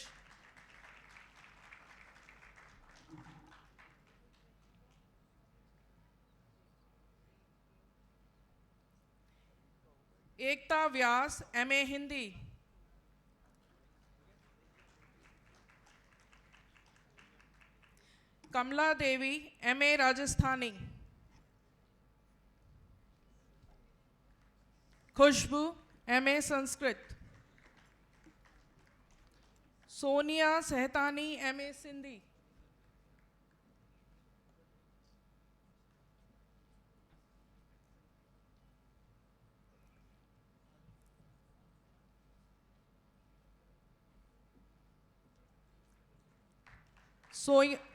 एकता व्यास MA हिंदी, कमला देवी MA राजस्थानी, खुशबू MA संस्कृत, सोनिया सहतानी MA Sindhi,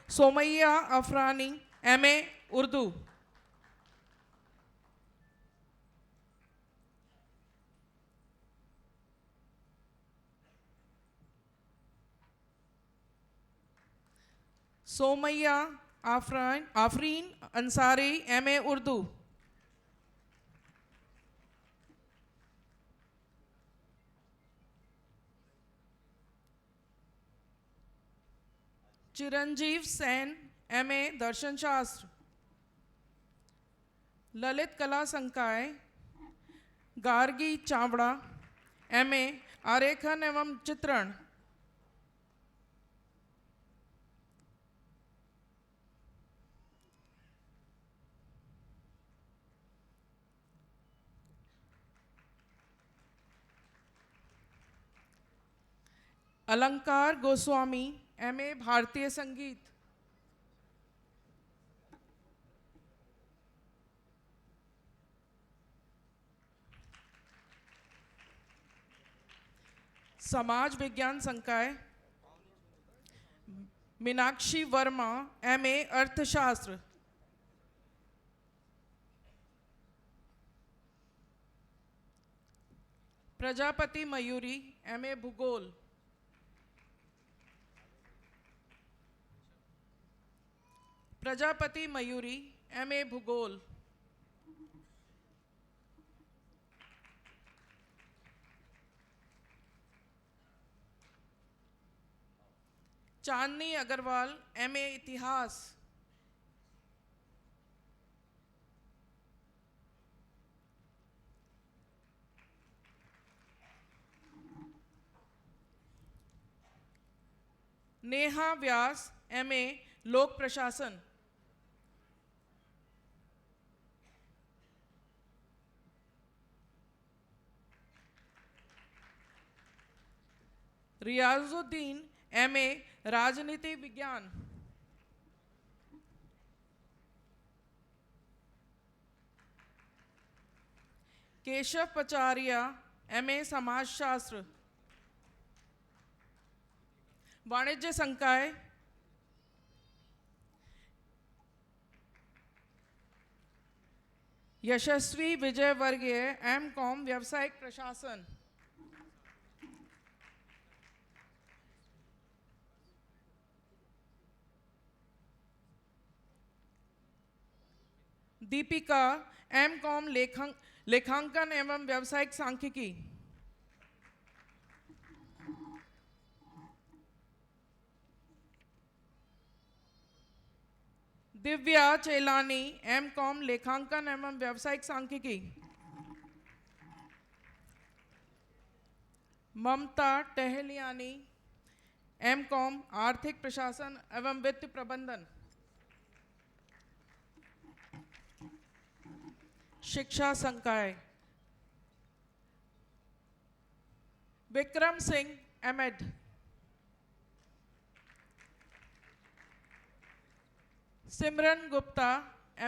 Somaiya अफरानी MA Urdu, Somaiya Afreen Ansari MA Urdu, चिरंजीव सेन MA दर्शन शास्त्र, ललित कला संकाय गार्गी चावड़ा MA आरेखन एवं चित्रण, अलंकार गोस्वामी MA भारतीय संगीत, समाज विज्ञान संकाय मीनाक्षी वर्मा MA अर्थशास्त्र, प्रजापति मयूरी MA भूगोल, प्रजापति मयूरी MA भूगोल, चांदनी अग्रवाल MA इतिहास, नेहा व्यास MA लोक प्रशासन, रियाजुद्दीन MA राजनीति विज्ञान, केशव पचारिया MA समाजशास्त्र, वाणिज्य संकाय यशस्वी विजय वर्गीय MCOM व्यावसायिक प्रशासन, दीपिका MCOM लेखांकन एवं व्यावसायिक सांख्यिकी, दिव्या चेलानी MCOM लेखांकन एवं व्यावसायिक सांख्यिकी, ममता टहलियानी MCOM आर्थिक प्रशासन एवं वित्त प्रबंधन, शिक्षा संकाय विक्रम सिंह MEd, सिमरन गुप्ता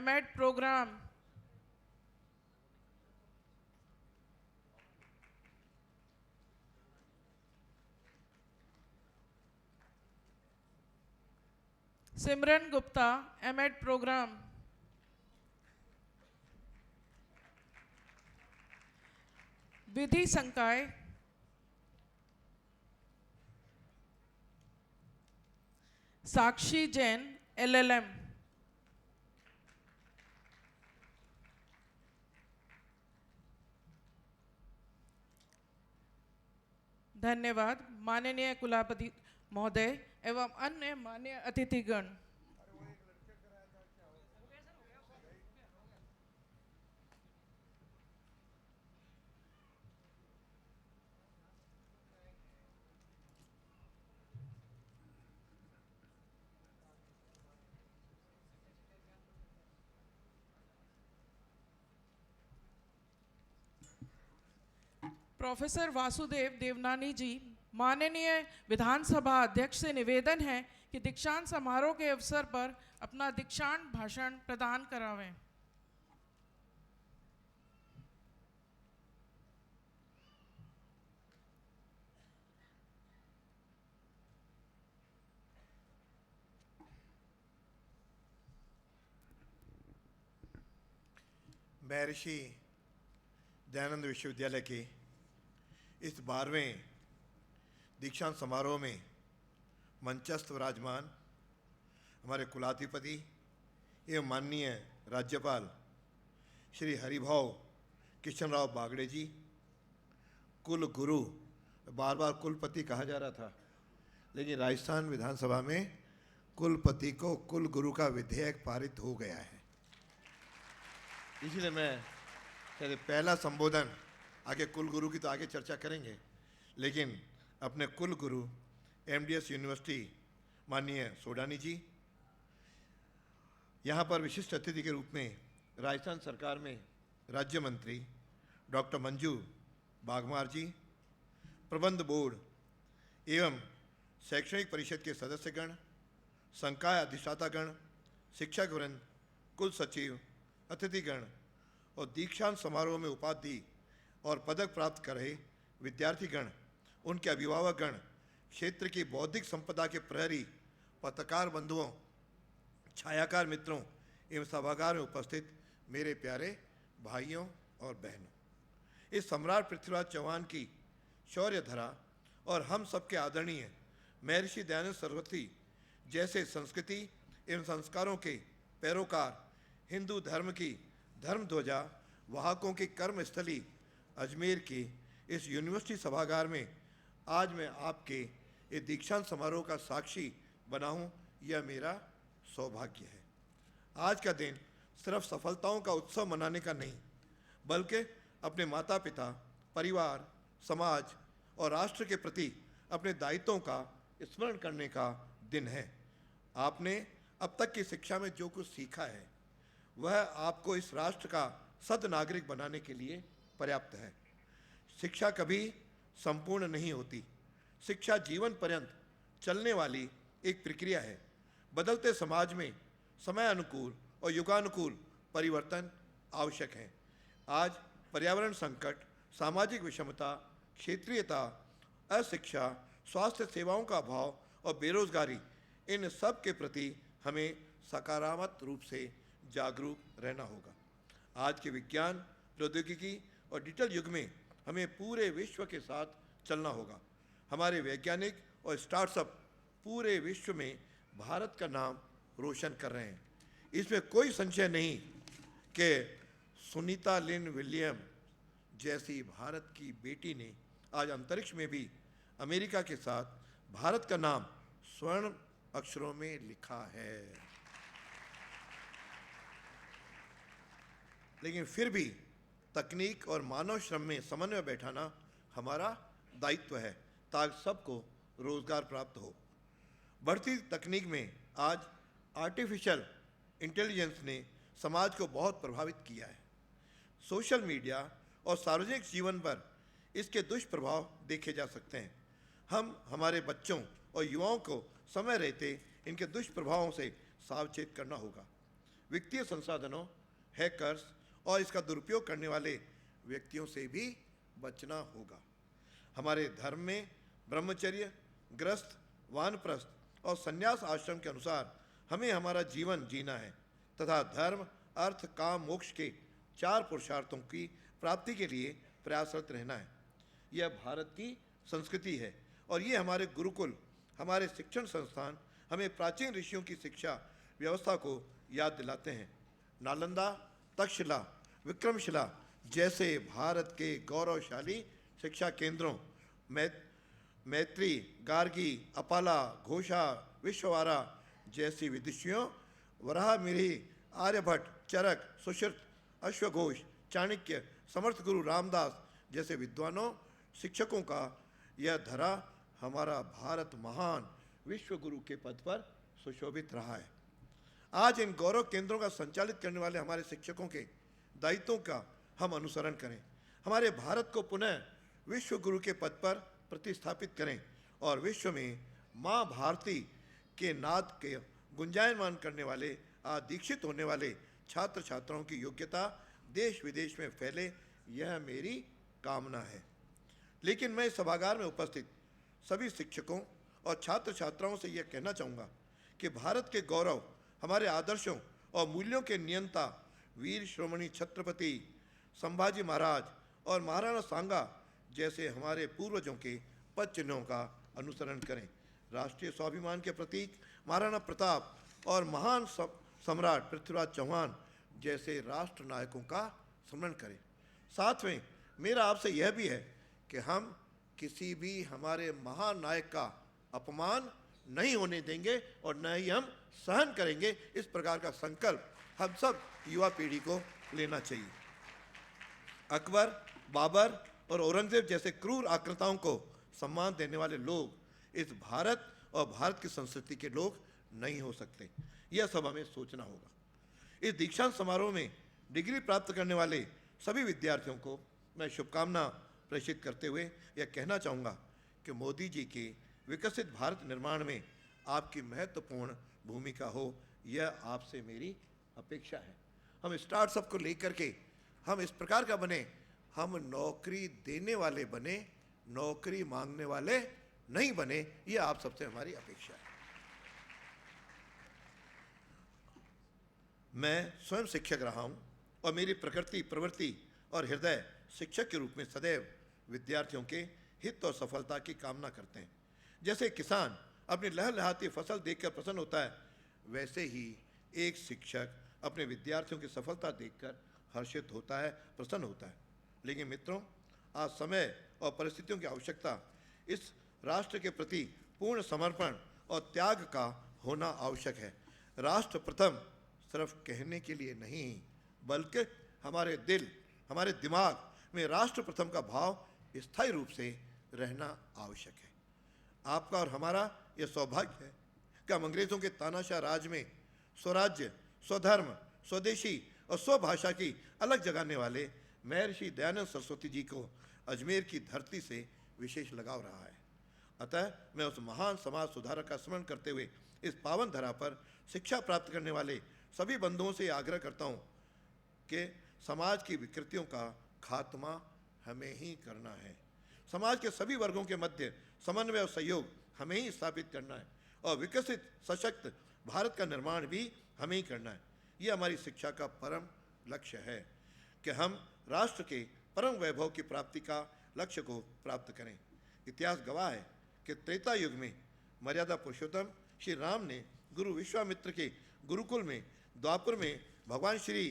MEd प्रोग्राम, सिमरन गुप्ता, एमएड प्रोग्राम। विधि संकाय। साक्षी जैन, एलएलएम। धन्यवाद माननीय कुलाधिपति महोदय एवं अन्य मान्य अतिथिगण। प्रोफेसर वासुदेव देवनानी जी, माननीय विधानसभा अध्यक्ष से निवेदन है कि दीक्षांत समारोह के अवसर पर अपना दीक्षांत भाषण प्रदान करावें। महर्षि दयानंद विश्वविद्यालय के इस 12वें दीक्षांत समारोह में मंचस्थ विराजमान हमारे कुलाधिपति एवं माननीय राज्यपाल श्री हरिभाव किशनराव बागड़े जी, कुल गुरु, बार बार कुलपति कहा जा रहा था, लेकिन राजस्थान विधानसभा में कुलपति को कुल गुरु का विधेयक पारित हो गया है। इसलिए मैं कहते पहला संबोधन, आगे कुल गुरु की तो आगे चर्चा करेंगे, लेकिन अपने कुल गुरु एमडीएस यूनिवर्सिटी माननीय सोडानी जी, यहाँ पर विशिष्ट अतिथि के रूप में राजस्थान सरकार में राज्य मंत्री डॉक्टर मंजू बागमार जी, प्रबंध बोर्ड एवं शैक्षणिक परिषद के सदस्यगण, संकाय अधिष्ठातागण, शिक्षक वृंद, कुल सचिव, अतिथिगण और दीक्षांत समारोह में उपाधि और पदक प्राप्त कर रहे विद्यार्थीगण, उनके अभिभावकगण, क्षेत्र की बौद्धिक संपदा के प्रहरी, पत्रकार बंधुओं, छायाकार मित्रों एवं सभागार में उपस्थित मेरे प्यारे भाइयों और बहनों, इस सम्राट पृथ्वीराज चौहान की शौर्य धरा और हम सबके आदरणीय महर्षि दयानंद सरस्वती जैसे संस्कृति एवं संस्कारों के पैरोकार, हिंदू धर्म की धर्म ध्वजा वाहकों की कर्मस्थली अजमेर के इस यूनिवर्सिटी सभागार में आज मैं आपके इस दीक्षांत समारोह का साक्षी बना हूँ, यह मेरा सौभाग्य है। आज का दिन सिर्फ सफलताओं का उत्सव मनाने का नहीं, बल्कि अपने माता पिता, परिवार, समाज और राष्ट्र के प्रति अपने दायित्वों का स्मरण करने का दिन है। आपने अब तक की शिक्षा में जो कुछ सीखा है वह आपको इस राष्ट्र का सद नागरिक बनाने के लिए पर्याप्त है। शिक्षा कभी संपूर्ण नहीं होती। शिक्षा जीवन पर्यंत चलने वाली एक प्रक्रिया है। बदलते समाज में समय अनुकूल और युगानुकूल परिवर्तन आवश्यक है। आज पर्यावरण संकट, सामाजिक विषमता, क्षेत्रीयता, अशिक्षा, स्वास्थ्य सेवाओं का अभाव और बेरोजगारी, इन सब के प्रति हमें सकारात्मक रूप से जागरूक रहना होगा। आज के विज्ञान, प्रौद्योगिकी और डिजिटल युग में हमें पूरे विश्व के साथ चलना होगा। हमारे वैज्ञानिक और स्टार्टअप पूरे विश्व में भारत का नाम रोशन कर रहे हैं। इसमें कोई संशय नहीं कि सुनीता लिन विलियम जैसी भारत की बेटी ने आज अंतरिक्ष में भी अमेरिका के साथ भारत का नाम स्वर्ण अक्षरों में लिखा है। लेकिन फिर भी तकनीक और मानव श्रम में समन्वय बैठाना हमारा दायित्व है ताकि सबको रोजगार प्राप्त हो। बढ़ती तकनीक में आज आर्टिफिशियल इंटेलिजेंस ने समाज को बहुत प्रभावित किया है। सोशल मीडिया और सार्वजनिक जीवन पर इसके दुष्प्रभाव देखे जा सकते हैं। हम हमारे बच्चों और युवाओं को समय रहते इनके दुष्प्रभावों से सावचेत करना होगा। वित्तीय संसाधनों, हैकर्स और इसका दुरुपयोग करने वाले व्यक्तियों से भी बचना होगा। हमारे धर्म में ब्रह्मचर्य, गृहस्थ, वानप्रस्थ और संन्यास आश्रम के अनुसार हमें हमारा जीवन जीना है तथा धर्म, अर्थ, काम, मोक्ष के 4 पुरुषार्थों की प्राप्ति के लिए प्रयासरत रहना है। यह भारत की संस्कृति है और ये हमारे गुरुकुल, हमारे शिक्षण संस्थान हमें प्राचीन ऋषियों की शिक्षा व्यवस्था को याद दिलाते हैं। नालंदा, तक्षशिला, विक्रमशिला जैसे भारत के गौरवशाली शिक्षा केंद्रों मैत्री, गार्गी, अपाला, घोषा, विश्ववारा जैसी विदुषियों, वराहमिहिर, आर्यभट्ट, चरक, सुश्रुत, अश्वघोष, चाणक्य, समर्थ गुरु रामदास जैसे विद्वानों, शिक्षकों का यह धरा हमारा भारत महान विश्व गुरु के पद पर सुशोभित रहा है। आज इन गौरव केंद्रों का संचालित करने वाले हमारे शिक्षकों के दायित्वों का हम अनुसरण करें, हमारे भारत को पुनः विश्व गुरु के पद पर प्रतिस्थापित करें और विश्व में माँ भारती के नाद के गुंजायमान करने वाले, दीक्षित होने वाले छात्र छात्राओं की योग्यता देश विदेश में फैले, यह मेरी कामना है। लेकिन मैं इस सभागार में उपस्थित सभी शिक्षकों और छात्र छात्राओं से यह कहना चाहूँगा कि भारत के गौरव, हमारे आदर्शों और मूल्यों के नियंता वीर श्रोमणी छत्रपति संभाजी महाराज और महाराणा सांगा जैसे हमारे पूर्वजों के पद चिन्हों का अनुसरण करें। राष्ट्रीय स्वाभिमान के प्रतीक महाराणा प्रताप और महान सम्राट पृथ्वीराज चौहान जैसे राष्ट्र नायकों का स्मरण करें। साथ में मेरा आपसे यह भी है कि हम किसी भी हमारे महान नायक का अपमान नहीं होने देंगे और न ही हम सहन करेंगे। इस प्रकार का संकल्प हम सब युवा पीढ़ी को लेना चाहिए। अकबर, बाबर और औरंगजेब जैसे क्रूर आक्रांताओं को सम्मान देने वाले लोग इस भारत और भारत की संस्कृति के लोग नहीं हो सकते। यह सब हमें सोचना होगा। इस दीक्षांत समारोह में डिग्री प्राप्त करने वाले सभी विद्यार्थियों को मैं शुभकामना प्रेषित करते हुए यह कहना चाहूँगा कि मोदी जी के विकसित भारत निर्माण में आपकी महत्वपूर्ण भूमिका हो, यह आपसे मेरी अपेक्षा है। हम स्टार्टअप को लेकर के हम इस प्रकार का बने, हम नौकरी देने वाले बने, नौकरी मांगने वाले नहीं बने, यह आप सबसे हमारी अपेक्षा है। मैं स्वयं शिक्षक रहा हूँ और मेरी प्रकृति, प्रवृत्ति और हृदय शिक्षक के रूप में सदैव विद्यार्थियों के हित और सफलता की कामना करते हैं। जैसे किसान अपनी लहलहाती फसल देखकर प्रसन्न होता है, वैसे ही एक शिक्षक अपने विद्यार्थियों की सफलता देखकर हर्षित होता है, प्रसन्न होता है। लेकिन मित्रों, आज समय और परिस्थितियों की आवश्यकता इस राष्ट्र के प्रति पूर्ण समर्पण और त्याग का होना आवश्यक है। राष्ट्र प्रथम सिर्फ कहने के लिए नहीं, बल्कि हमारे दिल, हमारे दिमाग में राष्ट्र प्रथम का भाव स्थायी रूप से रहना आवश्यक है। आपका और हमारा यह सौभाग्य है कि हम अंग्रेज़ों के तानाशाह राज में स्वराज्य, स्वधर्म, स्वदेशी और स्वभाषा की अलग जगाने वाले महर्षि दयानंद सरस्वती जी को अजमेर की धरती से विशेष लगाव रहा है। अतः मैं उस महान समाज सुधारक का स्मरण करते हुए इस पावन धरा पर शिक्षा प्राप्त करने वाले सभी बंधुओं से आग्रह करता हूँ कि समाज की विकृतियों का खात्मा हमें ही करना है। समाज के सभी वर्गों के मध्य समन्वय और सहयोग हमें ही स्थापित करना है और विकसित सशक्त भारत का निर्माण भी हमें ही करना है। ये हमारी शिक्षा का परम लक्ष्य है कि हम राष्ट्र के परम वैभव की प्राप्ति का लक्ष्य को प्राप्त करें। इतिहास गवाह है कि त्रेता युग में मर्यादा पुरुषोत्तम श्री राम ने गुरु विश्वामित्र के गुरुकुल में, द्वापर में भगवान श्री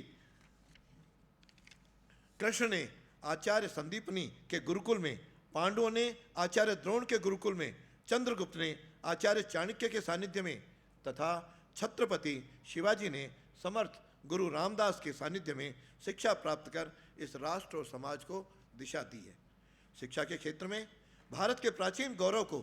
कृष्ण ने आचार्य संदीपनी के गुरुकुल में, पांडवों ने आचार्य द्रोण के गुरुकुल में, चंद्रगुप्त ने आचार्य चाणक्य के सानिध्य में तथा छत्रपति शिवाजी ने समर्थ गुरु रामदास के सानिध्य में शिक्षा प्राप्त कर इस राष्ट्र और समाज को दिशा दी है। शिक्षा के क्षेत्र में भारत के प्राचीन गौरव को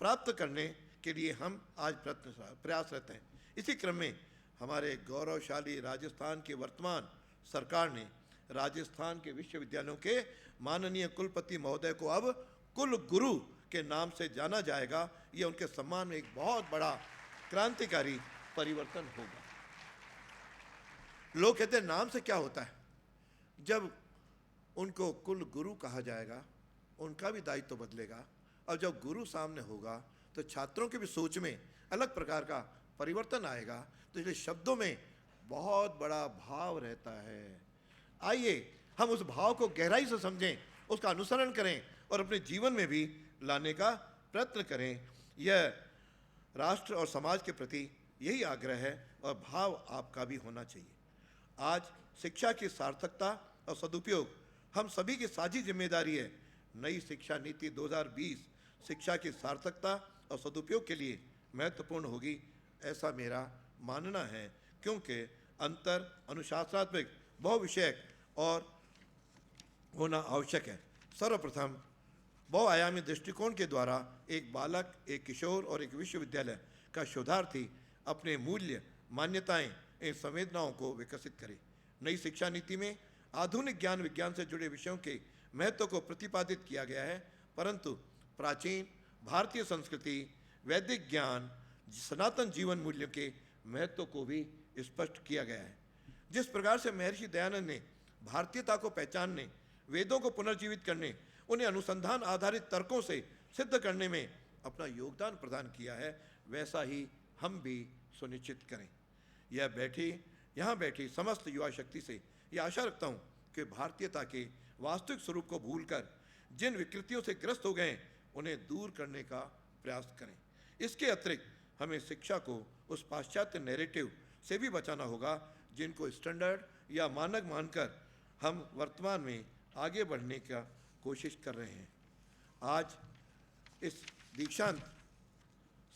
प्राप्त करने के लिए हम आज प्रयासरत हैं। इसी क्रम में हमारे गौरवशाली राजस्थान की वर्तमान सरकार ने राजस्थान के विश्वविद्यालयों के माननीय कुलपति महोदय को अब कुल गुरु के नाम से जाना जाएगा। यह उनके सम्मान में एक बहुत बड़ा क्रांतिकारी परिवर्तन होगा। लोग कहते हैं नाम से क्या होता है? जब उनको कुल गुरु कहा जाएगा, उनका भी दायित्व बदलेगा और जब गुरु सामने होगा तो छात्रों की भी सोच में अलग प्रकार का परिवर्तन आएगा तो इसलिए शब्दों में बहुत बड़ा भाव रहता है। आइए हम उस भाव को गहराई से समझें, उसका अनुसरण करें और अपने जीवन में भी लाने का प्रयत्न करें। यह राष्ट्र और समाज के प्रति यही आग्रह है और भाव आपका भी होना चाहिए। आज शिक्षा की सार्थकता और सदुपयोग हम सभी की साझी जिम्मेदारी है। नई शिक्षा नीति 2020 शिक्षा की सार्थकता और सदुपयोग के लिए महत्वपूर्ण होगी, ऐसा मेरा मानना है, क्योंकि अंतर अनुशासनात्मक बहुविषयक और होना आवश्यक है। सर्वप्रथम बहुआयामी दृष्टिकोण के द्वारा एक बालक, एक किशोर और एक विश्वविद्यालय का शोधार्थी अपने मूल्य, मान्यताएं एवं संवेदनाओं को विकसित करे। नई शिक्षा नीति में आधुनिक ज्ञान विज्ञान से जुड़े विषयों के महत्व को प्रतिपादित किया गया है, परंतु प्राचीन भारतीय संस्कृति, वैदिक ज्ञान, सनातन जीवन मूल्यों के महत्व को भी स्पष्ट किया गया है। जिस प्रकार से महर्षि दयानंद ने भारतीयता को पहचानने, वेदों को पुनर्जीवित करने, उन्हें अनुसंधान आधारित तर्कों से सिद्ध करने में अपना योगदान प्रदान किया है, वैसा ही हम भी सुनिश्चित करें। यहाँ बैठी समस्त युवा शक्ति से यह आशा रखता हूँ कि भारतीयता के वास्तविक स्वरूप को भूलकर जिन विकृतियों से ग्रस्त हो गए उन्हें दूर करने का प्रयास करें। इसके अतिरिक्त हमें शिक्षा को उस पाश्चात्य नैरेटिव से भी बचाना होगा जिनको स्टैंडर्ड या मानक मानकर हम वर्तमान में आगे बढ़ने का कोशिश कर रहे हैं। आज इस दीक्षांत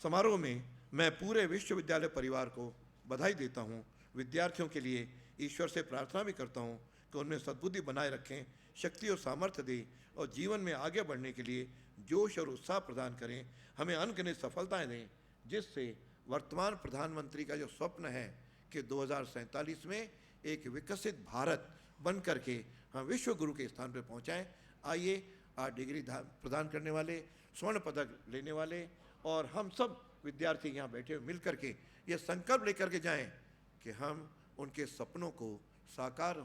समारोह में मैं पूरे विश्वविद्यालय परिवार को बधाई देता हूँ। विद्यार्थियों के लिए ईश्वर से प्रार्थना भी करता हूँ कि उनमें सद्बुद्धि बनाए रखें, शक्ति और सामर्थ्य दें और जीवन में आगे बढ़ने के लिए जोश और उत्साह प्रदान करें। हमें अनगिनत सफलताएं दें, जिससे वर्तमान प्रधानमंत्री का जो स्वप्न है कि 2047 में एक विकसित भारत बन करके हम विश्व गुरु के स्थान पर पहुँचाएँ। आइए आज डिग्री प्रदान करने वाले, स्वर्ण पदक लेने वाले और हम सब विद्यार्थी यहाँ बैठे हुए मिल करके ये संकल्प लेकर के जाएं कि हम उनके सपनों को साकार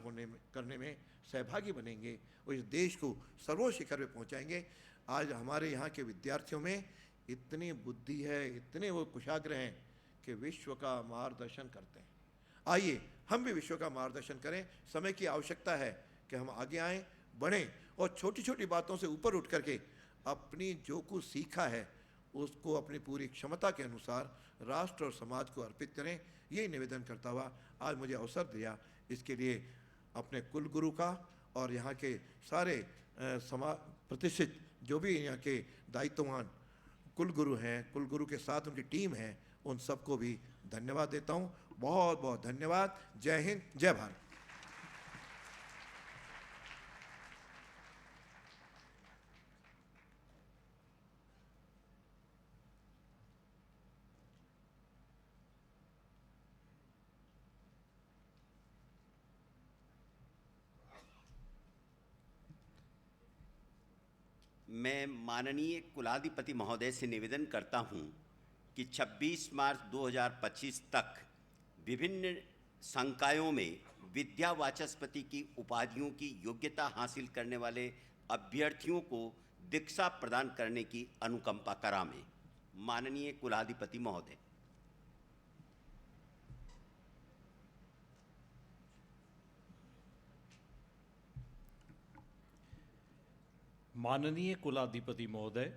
करने में सहभागी बनेंगे और इस देश को सर्वोच्च शिखर पे पहुंचाएंगे। आज हमारे यहाँ के विद्यार्थियों में इतनी बुद्धि है, इतने वो कुशाग्र हैं कि विश्व का मार्गदर्शन करते हैं। आइए हम भी विश्व का मार्गदर्शन करें। समय की आवश्यकता है कि हम आगे आएँ, बढ़ें और छोटी छोटी बातों से ऊपर उठ करके अपनी जो कुछ सीखा है उसको अपनी पूरी क्षमता के अनुसार राष्ट्र और समाज को अर्पित करें। यही निवेदन करता हुआ आज मुझे अवसर दिया, इसके लिए अपने कुलगुरु का और यहाँ के सारे प्रतिष्ठित जो भी यहाँ के दायित्ववान कुलगुरु हैं, कुलगुरु के साथ उनकी टीम है, उन सबको भी धन्यवाद देता हूँ। बहुत बहुत धन्यवाद। जय हिंद, जय भारत। मैं माननीय कुलाधिपति महोदय से निवेदन करता हूं कि 26 मार्च 2025 तक विभिन्न संकायों में विद्या वाचस्पति की उपाधियों की योग्यता हासिल करने वाले अभ्यर्थियों को दीक्षा प्रदान करने की अनुकंपा करावें। माननीय कुलाधिपति महोदय। माननीय कुलाधिपति महोदय,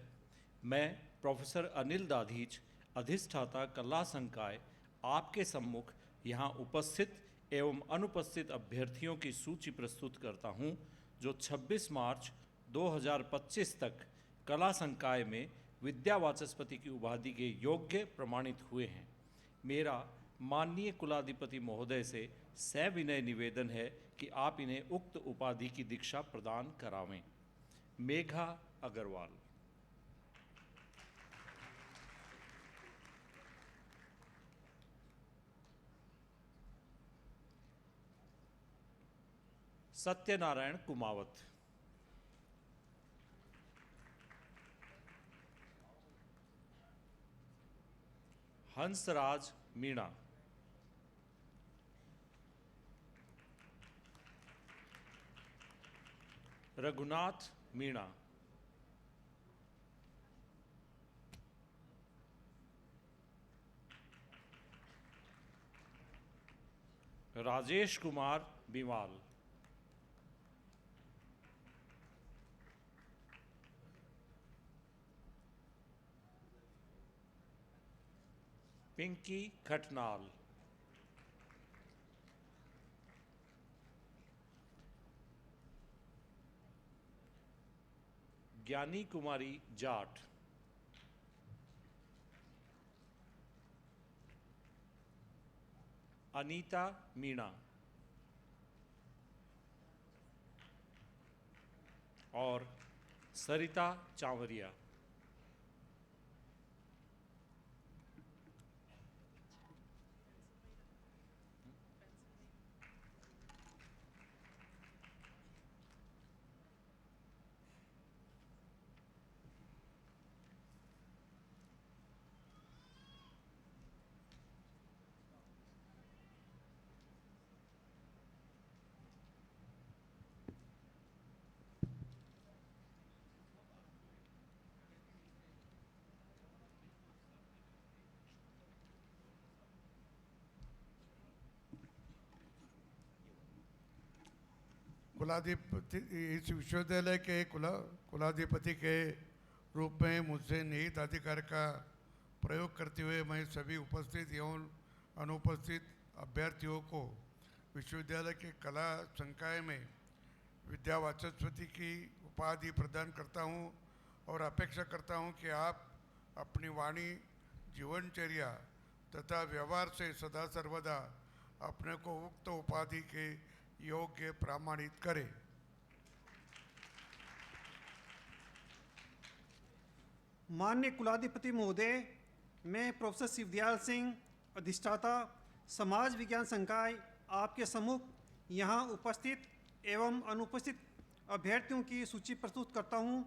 मैं प्रोफेसर अनिल दाधीच, अधिष्ठाता कला संकाय, आपके सम्मुख यहाँ उपस्थित एवं अनुपस्थित अभ्यर्थियों की सूची प्रस्तुत करता हूँ जो 26 मार्च 2025 तक कला संकाय में विद्या वाचस्पति की उपाधि के योग्य प्रमाणित हुए हैं। मेरा माननीय कुलाधिपति महोदय से सविनय निवेदन है कि आप इन्हें उक्त उपाधि की दीक्षा प्रदान करावें। मेघा अग्रवाल। सत्यनारायण कुमावत। हंसराज मीणा। रघुनाथ मीणा। राजेश कुमार बिवाल, पिंकी खटनाल, ज्ञानी कुमारी जाट, अनीता मीणा और सरिता चावरिया। कुलाधिपति इस विश्वविद्यालय के कुलाधिपति के रूप में मुझसे निहित अधिकार का प्रयोग करते हुए मैं सभी उपस्थित एवं अनुपस्थित अभ्यर्थियों को विश्वविद्यालय के कला संकाय में विद्या वाचस्पति की उपाधि प्रदान करता हूं और अपेक्षा करता हूं कि आप अपनी वाणी, जीवनचर्या तथा व्यवहार से सदा सर्वदा अपने को उक्त उपाधि के योग्य प्रमाणित करें। माननीय कुलाधिपति महोदय, मैं प्रोफेसर शिवदयाल सिंह, अधिष्ठाता समाज विज्ञान संकाय, आपके सम्मुख यहाँ उपस्थित एवं अनुपस्थित अभ्यर्थियों की सूची प्रस्तुत करता हूँ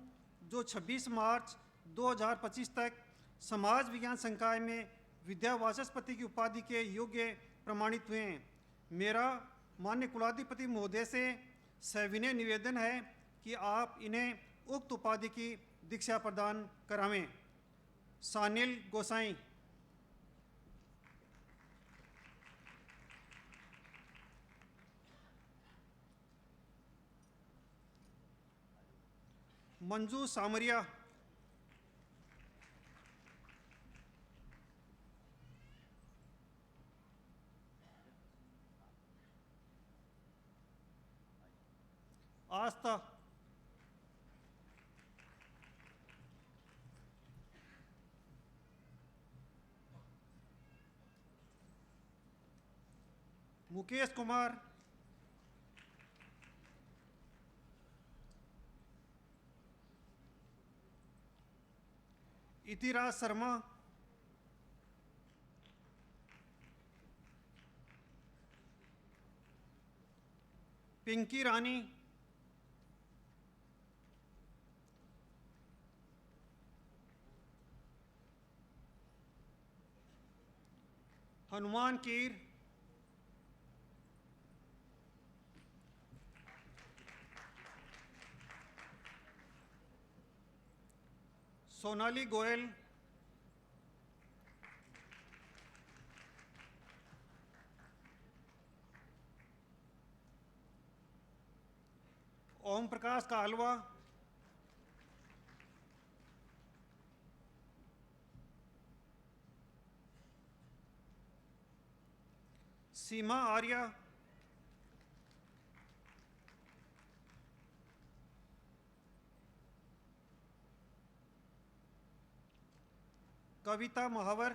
जो 26 मार्च 2025 तक समाज विज्ञान संकाय में विद्या वाचस्पति की उपाधि के योग्य प्रमाणित हुए हैं। मेरा माननीय कुलाधिपति महोदय से सविनय निवेदन है कि आप इन्हें उक्त उपाधि की दीक्षा प्रदान करावें। सानिल गोसाई, मंजू सामरिया, आस्था, मुकेश कुमार, इतिराज शर्मा, पिंकी रानी, हनुमान कीर, सोनाली गोयल, ओम प्रकाश कालवा, सीमा आर्या, कविता महावर,